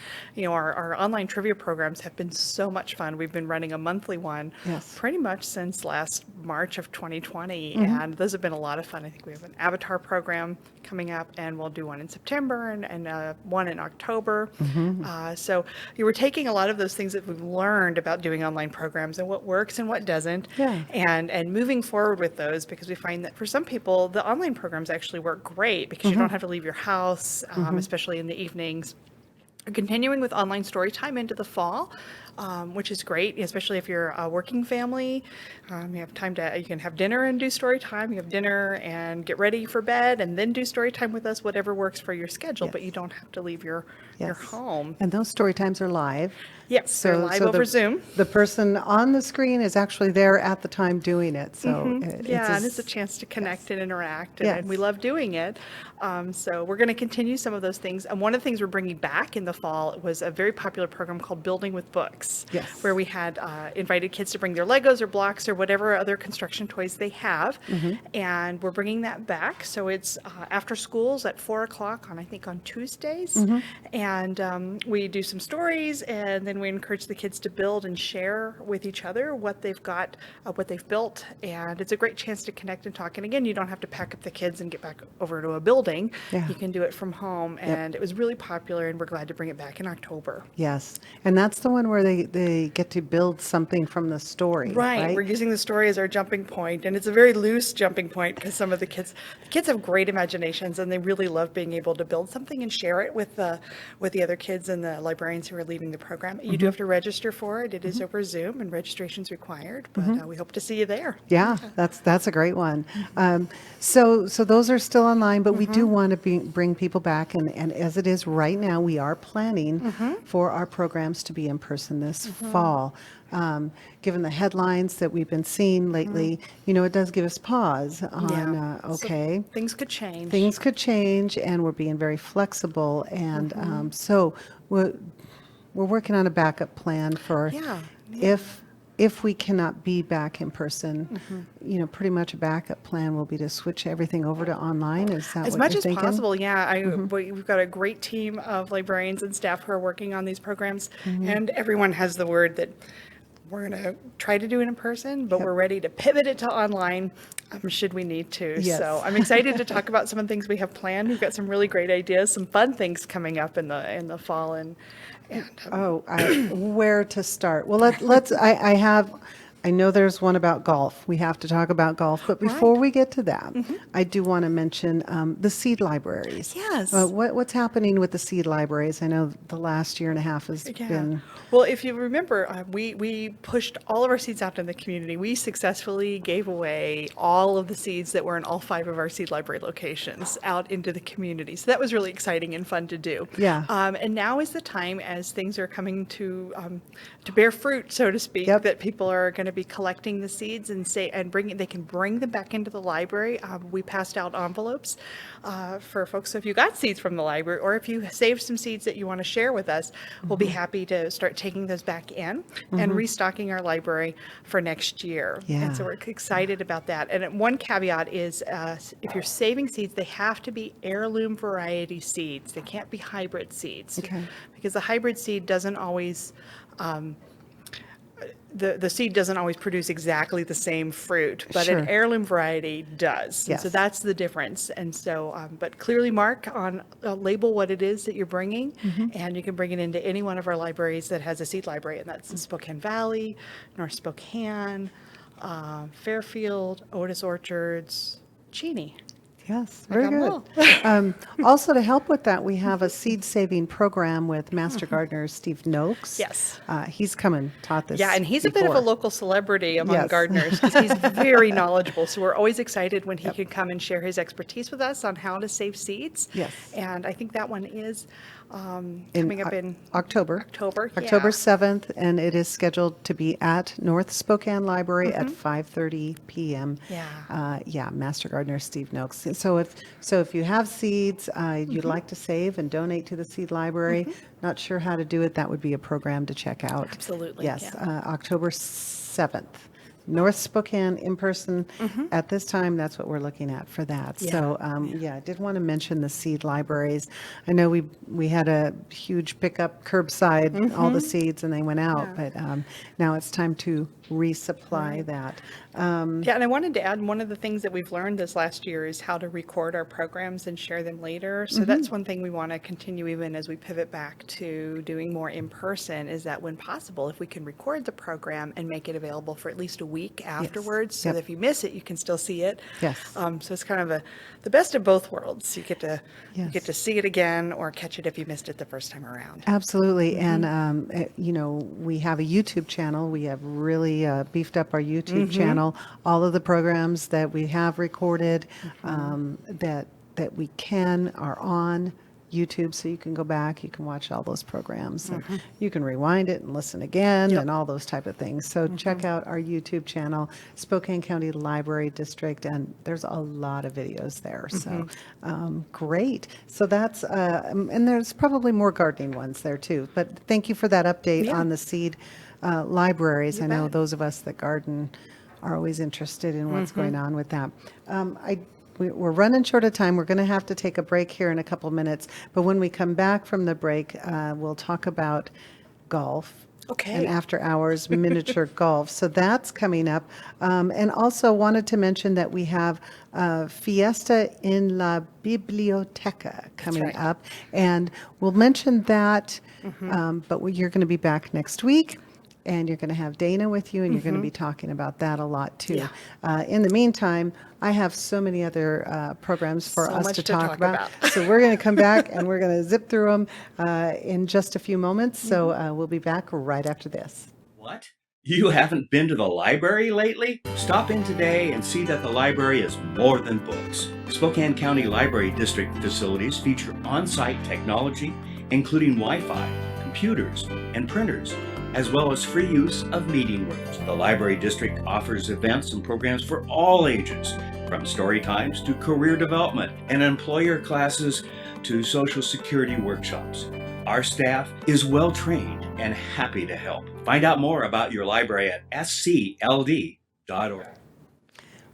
our online trivia programs have been so much fun. We've been running a monthly one pretty much since last March of 2020, and those have been a lot of fun. I think we have an avatar program coming up, and we'll do one in September and one in October. So we're taking a lot of those things that we've learned about doing online programs and what works and what doesn't, and moving forward with those, because we find that for some people the online programs actually work great because you don't have to leave your house, especially in the evenings. Continuing with online story time into the fall, which is great, especially if you're a working family. You have time you can have dinner and do story time. You have dinner and get ready for bed and then do story time with us, whatever works for your schedule, but you don't have to leave your home.
And those story times are live.
Yes, they're live over Zoom.
The person on the screen is actually there at the time doing it. So
and it's a chance to connect and interact, and we love doing it. So we're going to continue some of those things. And one of the things we're bringing back in the fall was a very popular program called Building with Books, where we had invited kids to bring their Legos or blocks or whatever other construction toys they have. And we're bringing that back. So it's after schools at 4:00 on Tuesdays. And we do some stories, and then we encourage the kids to build and share with each other what they've got, what they've built. And it's a great chance to connect and talk. And again, you don't have to pack up the kids and get back over to a building. building.
Yeah.
You can do it from home, and it was really popular, and we're glad to bring it back in October.
Yes, and that's the one where they get to build something from the story, right?
We're using the story as our jumping point, and it's a very loose jumping point because some of the kids have great imaginations, and they really love being able to build something and share it with the other kids and the librarians who are leaving the program. You do have to register for it. It is over Zoom, and registration's required, but we hope to see you there.
Yeah, that's a great one. So those are still online, but we do want to bring people back, and as it is right now, we are planning for our programs to be in person this fall. Given the headlines that we've been seeing lately, it does give us pause on,
So things could change.
Things could change, and we're being very flexible, and so we're working on a backup plan for if we cannot be back in person. Pretty much a backup plan will be to switch everything over to online. Is that
As
what
much
you're
as
thinking?
possible, we've got a great team of librarians and staff who are working on these programs, and everyone has the word that we're going to try to do it in person, but we're ready to pivot it to online should we need to.
Yes.
So I'm excited to talk about some of the things we have planned. We've got some really great ideas, some fun things coming up in the fall, and
where to start? Well, let's. I know there's one about golf. We have to talk about golf, but before we get to that, I do want to mention the seed libraries.
Yes.
What's happening with the seed libraries? I know the last year and a half has been.
Well, if you remember, we pushed all of our seeds out in the community. We successfully gave away all of the seeds that were in all 5 of our seed library locations out into the community. So that was really exciting and fun to do.
Yeah.
And now is the time, as things are coming to bear fruit, so to speak, that people are going to be collecting the seeds and they can bring them back into the library. We passed out envelopes for folks. So if you got seeds from the library, or if you saved some seeds that you want to share with us, we'll be happy to start taking those back in and restocking our library for next year.
Yeah.
And so we're excited about that. And one caveat is if you're saving seeds, they have to be heirloom variety seeds. They can't be hybrid seeds.
Okay.
Because the hybrid seed doesn't always the seed doesn't always produce exactly the same fruit, but an heirloom variety does.
Yes.
And so that's the difference. And so, but clearly mark on label what it is that you're bringing, and you can bring it into any one of our libraries that has a seed library, and that's in Spokane Valley, North Spokane, Fairfield, Otis Orchards, Cheney.
Yes, very good. Also, to help with that, we have a seed saving program with Master Gardener Steve Noakes.
Yes.
He's come and taught this.
Yeah, and he's a bit of a local celebrity among
Yes.
gardeners because he's very knowledgeable. So we're always excited when he can come and share his expertise with us on how to save seeds.
Yes.
And I think that one is coming up in
October.
October
7th, and it is scheduled to be at North Spokane Library at 5:30 p.m.
Yeah.
Master Gardener Steve Noakes. So if you have seeds you'd like to save and donate to the seed library, not sure how to do it, that would be a program to check out.
Absolutely.
Yes, October 7th. North Spokane in person at this time. That's what we're looking at for that.
Yeah.
So I did want to mention the seed libraries. I know we had a huge pickup curbside, all the seeds, and they went out, but now it's time to resupply that.
Yeah, and I wanted to add, one of the things that we've learned this last year is how to record our programs and share them later. So that's one thing we want to continue even as we pivot back to doing more in person, is that when possible, if we can record the program and make it available for at least a week afterwards, so that if you miss it, you can still see it.
Yes.
So it's kind of the best of both worlds. You get to see it again or catch it if you missed it the first time around.
Absolutely. And, we have a YouTube channel. We have really beefed up our YouTube channel. All of the programs that we have recorded that we can are on YouTube, so you can go back, you can watch all those programs, and you can rewind it and listen again and all those type of things. So check out our YouTube channel, Spokane County Library District, and there's a lot of videos there. So great. So that's, and there's probably more gardening ones there too. But thank you for that update on the seed libraries. I know those of us that garden are always interested in what's going on with that. We're running short of time. We're going to have to take a break here in a couple minutes. But when we come back from the break, we'll talk about golf and after hours miniature golf. So that's coming up. And also wanted to mention that we have Fiesta en la Biblioteca coming up. And we'll mention that, but you're going to be back next week. And you're going to have Dana with you, and you're going to be talking about that a lot too. In the meantime, I have so many other programs for us to talk about. So we're going to come back and we're going to zip through them in just a few moments. So we'll be back right after this.
What? You haven't been to the library lately? Stop in today and see that the library is more than books. Spokane County Library District facilities feature on-site technology, including Wi-Fi, computers, and printers, as well as free use of meeting rooms. The Library District offers events and programs for all ages, from story times to career development and employer classes to Social Security workshops. Our staff is well trained and happy to help. Find out more about your library at scld.org.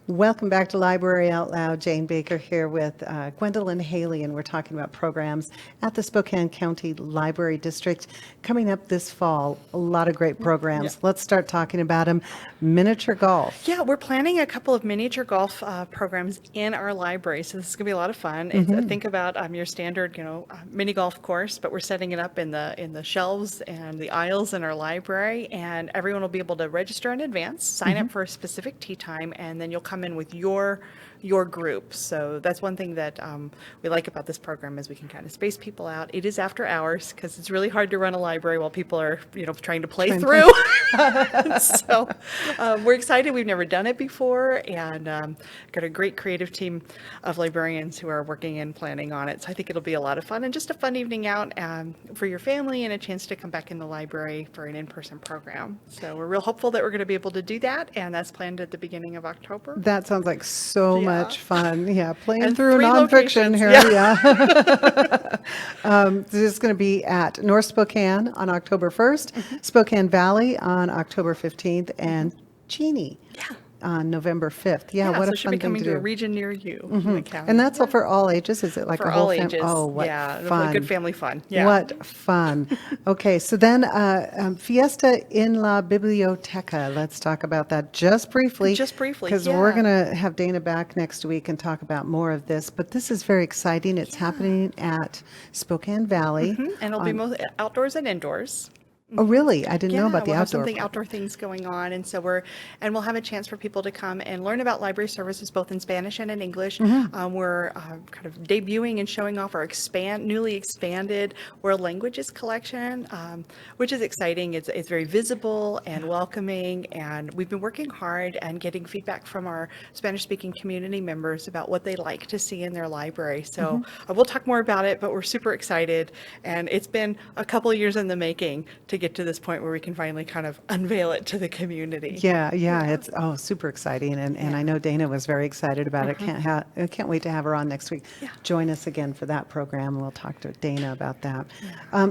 Welcome back to Library Out Loud. Jane Baker here with Gwendolyn Haley, and we're talking about programs at the Spokane County Library District coming up this fall. A lot of great programs. Let's start talking about them. Miniature golf.
Yeah, we're planning a couple of miniature golf programs in our library, so this is going to be a lot of fun. Think about your standard, mini golf course, but we're setting it up in the shelves and the aisles in our library, and everyone will be able to register in advance, sign up for a specific tee time, and then you'll come in with your group. So that's one thing that we like about this program is we can kind of space people out. It is after hours because it's really hard to run a library while people are trying to play through. So we're excited. We've never done it before, and got a great creative team of librarians who are working and planning on it. So I think it'll be a lot of fun and just a fun evening out for your family and a chance to come back in the library for an in-person program. So we're real hopeful that we're going to be able to do that, and that's planned at the beginning of October.
That sounds like so much fun. Yeah, playing
And
through
3
nonfiction
locations.
here. This is going to be at North Spokane on October 1st, Spokane Valley on October 15th, and Cheney on November 5th. Yeah, what
so
a
it should
fun
be
thing
coming
to
to
do.
a region near you in the county.
And that's all for all ages? Is it like
for
a whole
all
family?
ages.
Oh, what fun.
Good family fun. Yeah.
What fun. Okay, so then Fiesta en la Biblioteca. Let's talk about that just briefly. Because we're going to have Dana back next week and talk about more of this. But this is very exciting. It's happening at Spokane Valley.
And it'll be both outdoors and indoors.
Oh, really? I didn't know about the
we'll have
outdoor.
something outdoor things going on, and so we'll have a chance for people to come and learn about library services both in Spanish and in English. We're kind of debuting and showing off our newly expanded World Languages collection, which is exciting. It's very visible and welcoming, and we've been working hard and getting feedback from our Spanish-speaking community members about what they like to see in their library. So we'll talk more about it, but we're super excited, and it's been a couple of years in the making to get to this point where we can finally kind of unveil it to the community.
Yeah, it's super exciting, and I know Dana was very excited about it. Can't wait to have her on next week. Join us again for that program, and we'll talk to Dana about that.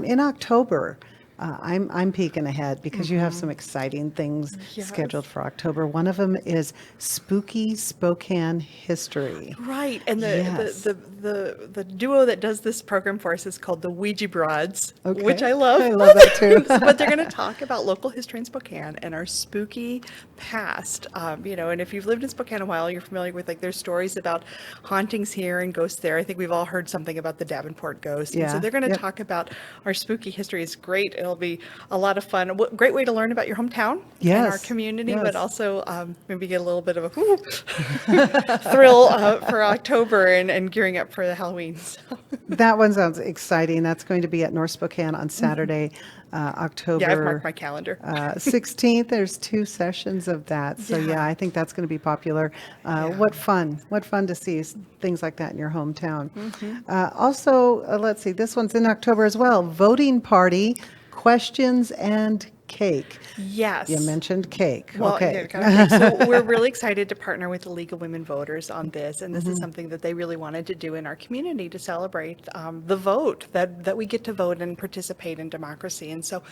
In October, I'm peeking ahead because you have some exciting things scheduled for October. One of them is Spooky Spokane History.
Right, and the duo that does this program for us is called the Ouija Broads, which I love.
I love that too.
But they're going to talk about local history in Spokane and our spooky past. And if you've lived in Spokane a while, you're familiar with there's stories about hauntings here and ghosts there. I think we've all heard something about the Davenport ghost. And so they're going to talk about our spooky history. It's great. It'll be a lot of fun. A great way to learn about your hometown and our community, but also maybe get a little bit of a thrill for October and gearing up for the Halloween. So.
That one sounds exciting. That's going to be at North Spokane on Saturday, October.
Yeah, I've marked my calendar.
16th. There's 2 sessions of that. So I think that's going to be popular. What fun to see things like that in your hometown. Also, let's see, this one's in October as well. Voting party, questions and cake.
Yes.
You mentioned cake.
Well,
okay.
So we're really excited to partner with the League of Women Voters on this, and this is something that they really wanted to do in our community to celebrate the vote, that we get to vote and participate in democracy. And so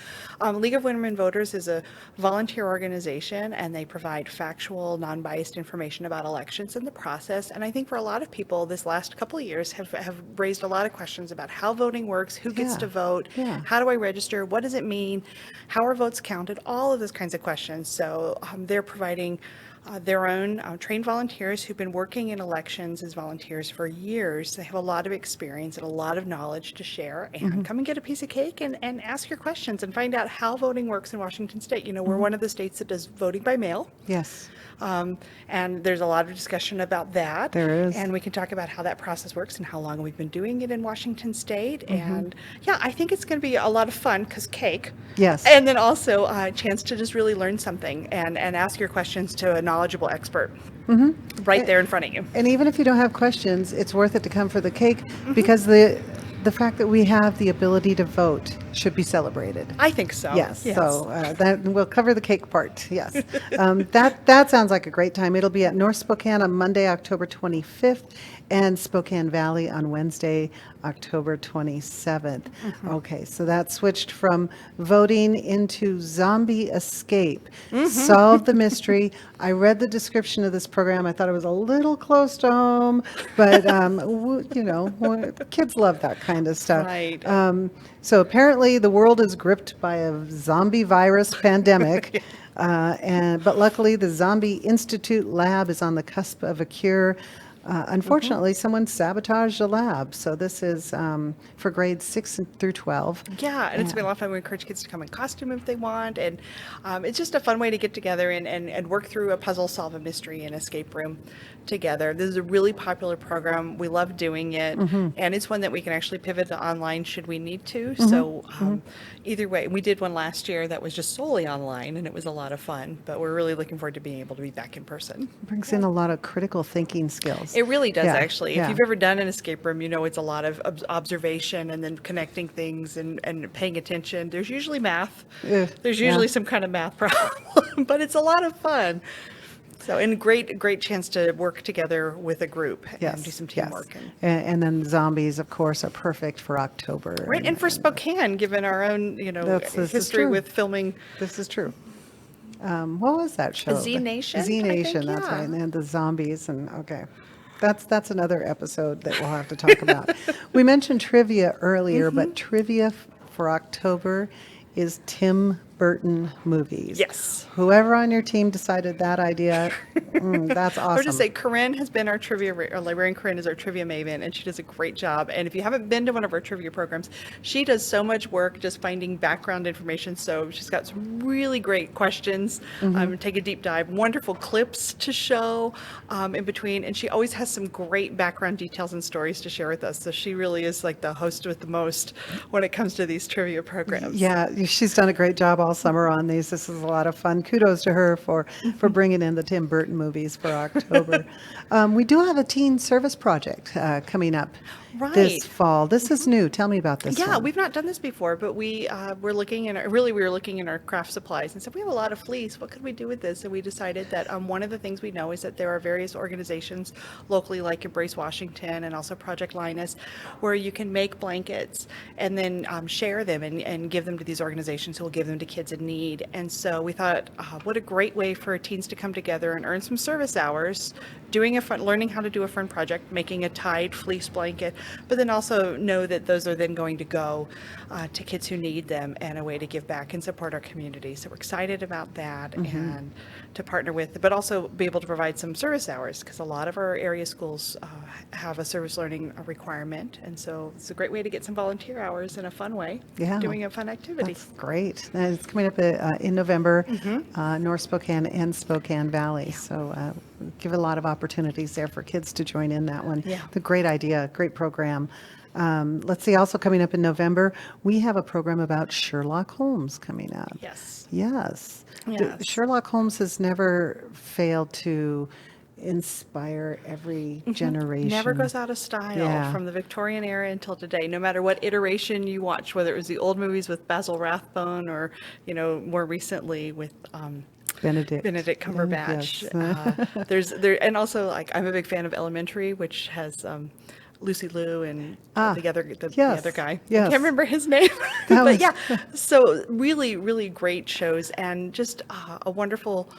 League of Women Voters is a volunteer organization, and they provide factual, non-biased information about elections and the process. And I think for a lot of people, this last couple of years have raised a lot of questions about how voting works, who gets to vote, how do I register, what does it mean, how are votes votes counted, all of those kinds of questions. So they're providing their own trained volunteers who've been working in elections as volunteers for years. They have a lot of experience and a lot of knowledge to share. And come and get a piece of cake and ask your questions and find out how voting works in Washington State. You know, we're one of the states that does voting by mail.
Yes.
And there's a lot of discussion about that.
There is.
And we can talk about how that process works and how long we've been doing it in Washington State. And yeah, I think it's going to be a lot of fun because cake.
Yes.
And then also a chance to just really learn something and ask your questions to a knowledgeable expert right there in front of you.
And even if you don't have questions, it's worth it to come for the cake because the fact that we have the ability to vote should be celebrated.
I think so.
Yes. So that we'll cover the cake part. Yes. That sounds like a great time. It'll be at North Spokane on Monday, October 25th, and Spokane Valley on Wednesday, October 27th. Okay, so that switched from voting into zombie escape. Solve the mystery. I read the description of this program. I thought it was a little close to home, but you know, kids love that kind of stuff.
Right.
So apparently the world is gripped by a zombie virus pandemic. But luckily the Zombie Institute lab is on the cusp of a cure. Unfortunately, someone sabotaged the lab. So this is for grades 6 through 12.
Yeah, and it's been a lot of fun. We encourage kids to come in costume if they want. And it's just a fun way to get together and work through a puzzle, solve a mystery, and escape room together. This is a really popular program. We love doing it. And it's one that we can actually pivot to online should we need to. So either way, we did one last year that was just solely online, and it was a lot of fun. But we're really looking forward to being able to be back in person.
Brings in a lot of critical thinking skills.
It really does,
Yeah,
actually.
yeah.
If you've ever done an escape room, you know it's a lot of observation and then connecting things and paying attention. There's usually math. There's usually some kind of math problem, but it's a lot of fun. So, and great chance to work together with a group and do some teamwork.
And then zombies, of course, are perfect for October.
Right, and for Spokane, given our own,
This is
history
true.
with filming.
This is true. What was that show?
Z Nation,
Z
I
Nation,
think,
that's
yeah.
right. And the zombies, and okay. That's another episode that we'll have to talk about. We mentioned trivia earlier, but trivia for October is Tim Burton movies.
Yes.
Whoever on your team decided that idea, that's awesome.
I would just say Corinne has been our librarian Corinne is our trivia maven, and she does a great job. And if you haven't been to one of our trivia programs, she does so much work just finding background information. So she's got some really great questions. Take a deep dive, wonderful clips to show in between. And she always has some great background details and stories to share with us. So she really is like the host with the most when it comes to these trivia programs.
Yeah, she's done a great job all summer on these. This is a lot of fun. Kudos to her for bringing in the Tim Burton movies for October. We do have a teen service project coming up this fall. This is new. Tell me about this.
Yeah,
one.
we've not done this before, but we were looking in our craft supplies and said we have a lot of fleece. What could we do with this? And we decided that one of the things we know is that there are various organizations locally, like Embrace Washington and also Project Linus, where you can make blankets and then share them and give them to these organizations who will give them to kids in need. And so we thought, what a great way for teens to come together and earn some service hours, learning how to do a fun project, making a tied fleece blanket, but then also know that those are then going to go to kids who need them and a way to give back and support our community. So we're excited about that and to partner with, but also be able to provide some service hours because a lot of our area schools have a service learning requirement. And so it's a great way to get some volunteer hours in a fun way, doing a fun activity.
That's great. And it's coming up in November, North Spokane and Spokane Valley. So give a lot of opportunities there for kids to join in that one.
Yeah.
It's a great idea, great program. Let's see, also coming up in November, we have a program about Sherlock Holmes coming up.
Yes.
Yes.
Yes.
Sherlock Holmes has never failed to inspire every generation.
Never goes out of style from the Victorian era until today. No matter what iteration you watch, whether it was the old movies with Basil Rathbone or, more recently with
Benedict
Cumberbatch.
Yes.
And also like I'm a big fan of Elementary, which has Lucy Liu and the other guy.
Yes.
I can't remember his name. But yeah, so really, really great shows and just a wonderful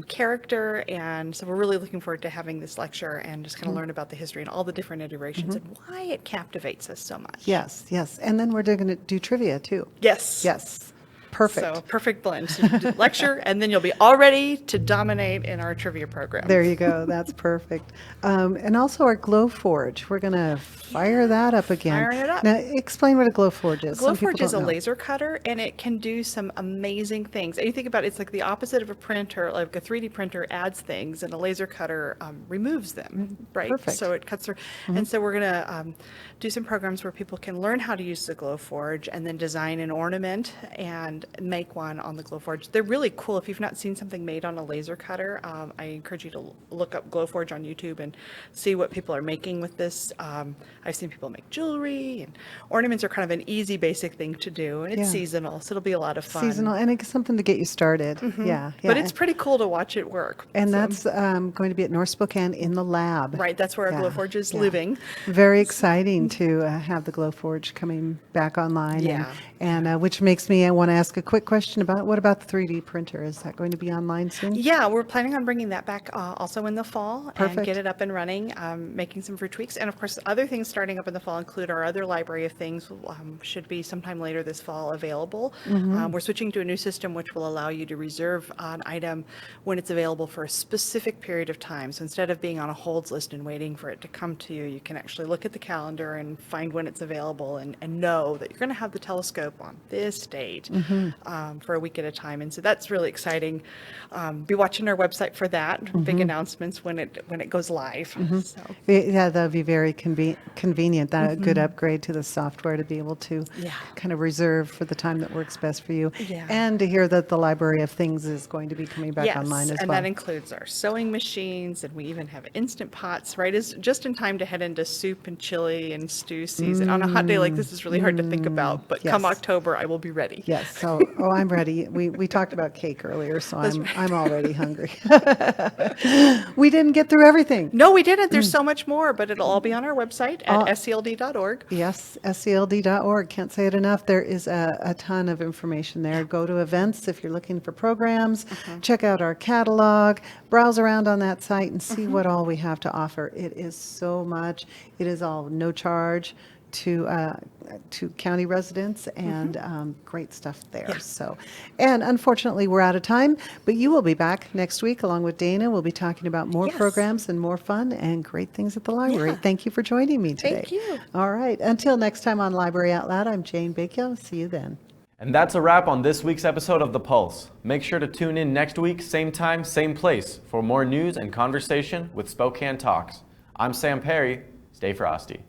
character. And so we're really looking forward to having this lecture and just kind of learn about the history and all the different iterations and why it captivates us so much.
Yes, yes. And then we're going to do trivia too.
Yes.
Yes. Perfect.
So perfect blend. So you do lecture, and then you'll be all ready to dominate in our trivia program.
There you go. That's perfect. And also our Glow Forge. We're going to fire that up again.
Firing it up.
Now, explain what a Glow Forge is. Some people
Glowforge is a
don't know.
laser cutter, and it can do some amazing things. And you think about it, it's like the opposite of a printer. Like a 3D printer adds things, and a laser cutter removes them, right?
Perfect.
So it cuts through. And so we're going to do some programs where people can learn how to use the Glowforge and then design an ornament and make one on the Glowforge. They're really cool. If you've not seen something made on a laser cutter, I encourage you to look up Glowforge on YouTube and see what people are making with this. I've seen people make jewelry, and ornaments are kind of an easy, basic thing to do, and it's
Yeah.
seasonal, so it'll be a lot of fun.
Seasonal, and it's something to get you started.
Mhm.
Yeah.
But it's pretty cool to watch it work.
And
So-
that's going to be at North Spokane in the lab.
Right, that's where our Glowforge is living.
Very exciting to have the Glowforge coming back online.
Yeah.
And which makes me want to ask a quick question about what about the 3D printer? Is that going to be online soon?
Yeah, we're planning on bringing that back also in the fall
Perfect.
and get it up and running, making some free tweaks. And of course, other things starting up in the fall include our other library of things, should be sometime later this fall available.
Mhm.
We're switching to a new system which will allow you to reserve an item when it's available for a specific period of time. So instead of being on a holds list and waiting for it to come to you, you can actually look at the calendar and find when it's available and know that you're going to have the telescope on this date for a week at a time. And so that's really exciting. Be watching our website for that. Big announcements when it goes live. So.
Yeah, that would be very convenient. That a good upgrade to the software to be able to
Yeah.
kind of reserve for the time that works best for you.
Yeah.
And to hear that the Library of Things is going to be coming back
Yes,
online as
and
well.
that includes our sewing machines, and we even have Instant Pots, right? Is just in time to head into soup and chili and stew season. On a hot day like this, it's really hard to think about, but come
Yes.
October, I will be ready.
Yes. So, I'm ready. We talked about cake earlier, so
That's
I'm
right.
I'm already hungry. We didn't get through everything.
No, we didn't. There's so much more, but it'll all be on our website at scld.org.
Yes, scld.org. Can't say it enough. There is a ton of information there. Go to events if you're looking for programs. Check out our catalog. Browse around on that site and see what all we have to offer. It is so much. It is all no charge to county residents, and great stuff there. So, and unfortunately, we're out of time, but you will be back next week along with Dana. We'll be talking about more programs and more fun and great things at the library.
Yeah.
Thank you for joining me today.
Thank you.
All right. Until next time on Library Out Loud, I'm Jane Bakio. See you then.
And that's a wrap on this week's episode of The Pulse. Make sure to tune in next week, same time, same place, for more news and conversation with Spokane Talks. I'm Sam Perri. Stay frosty.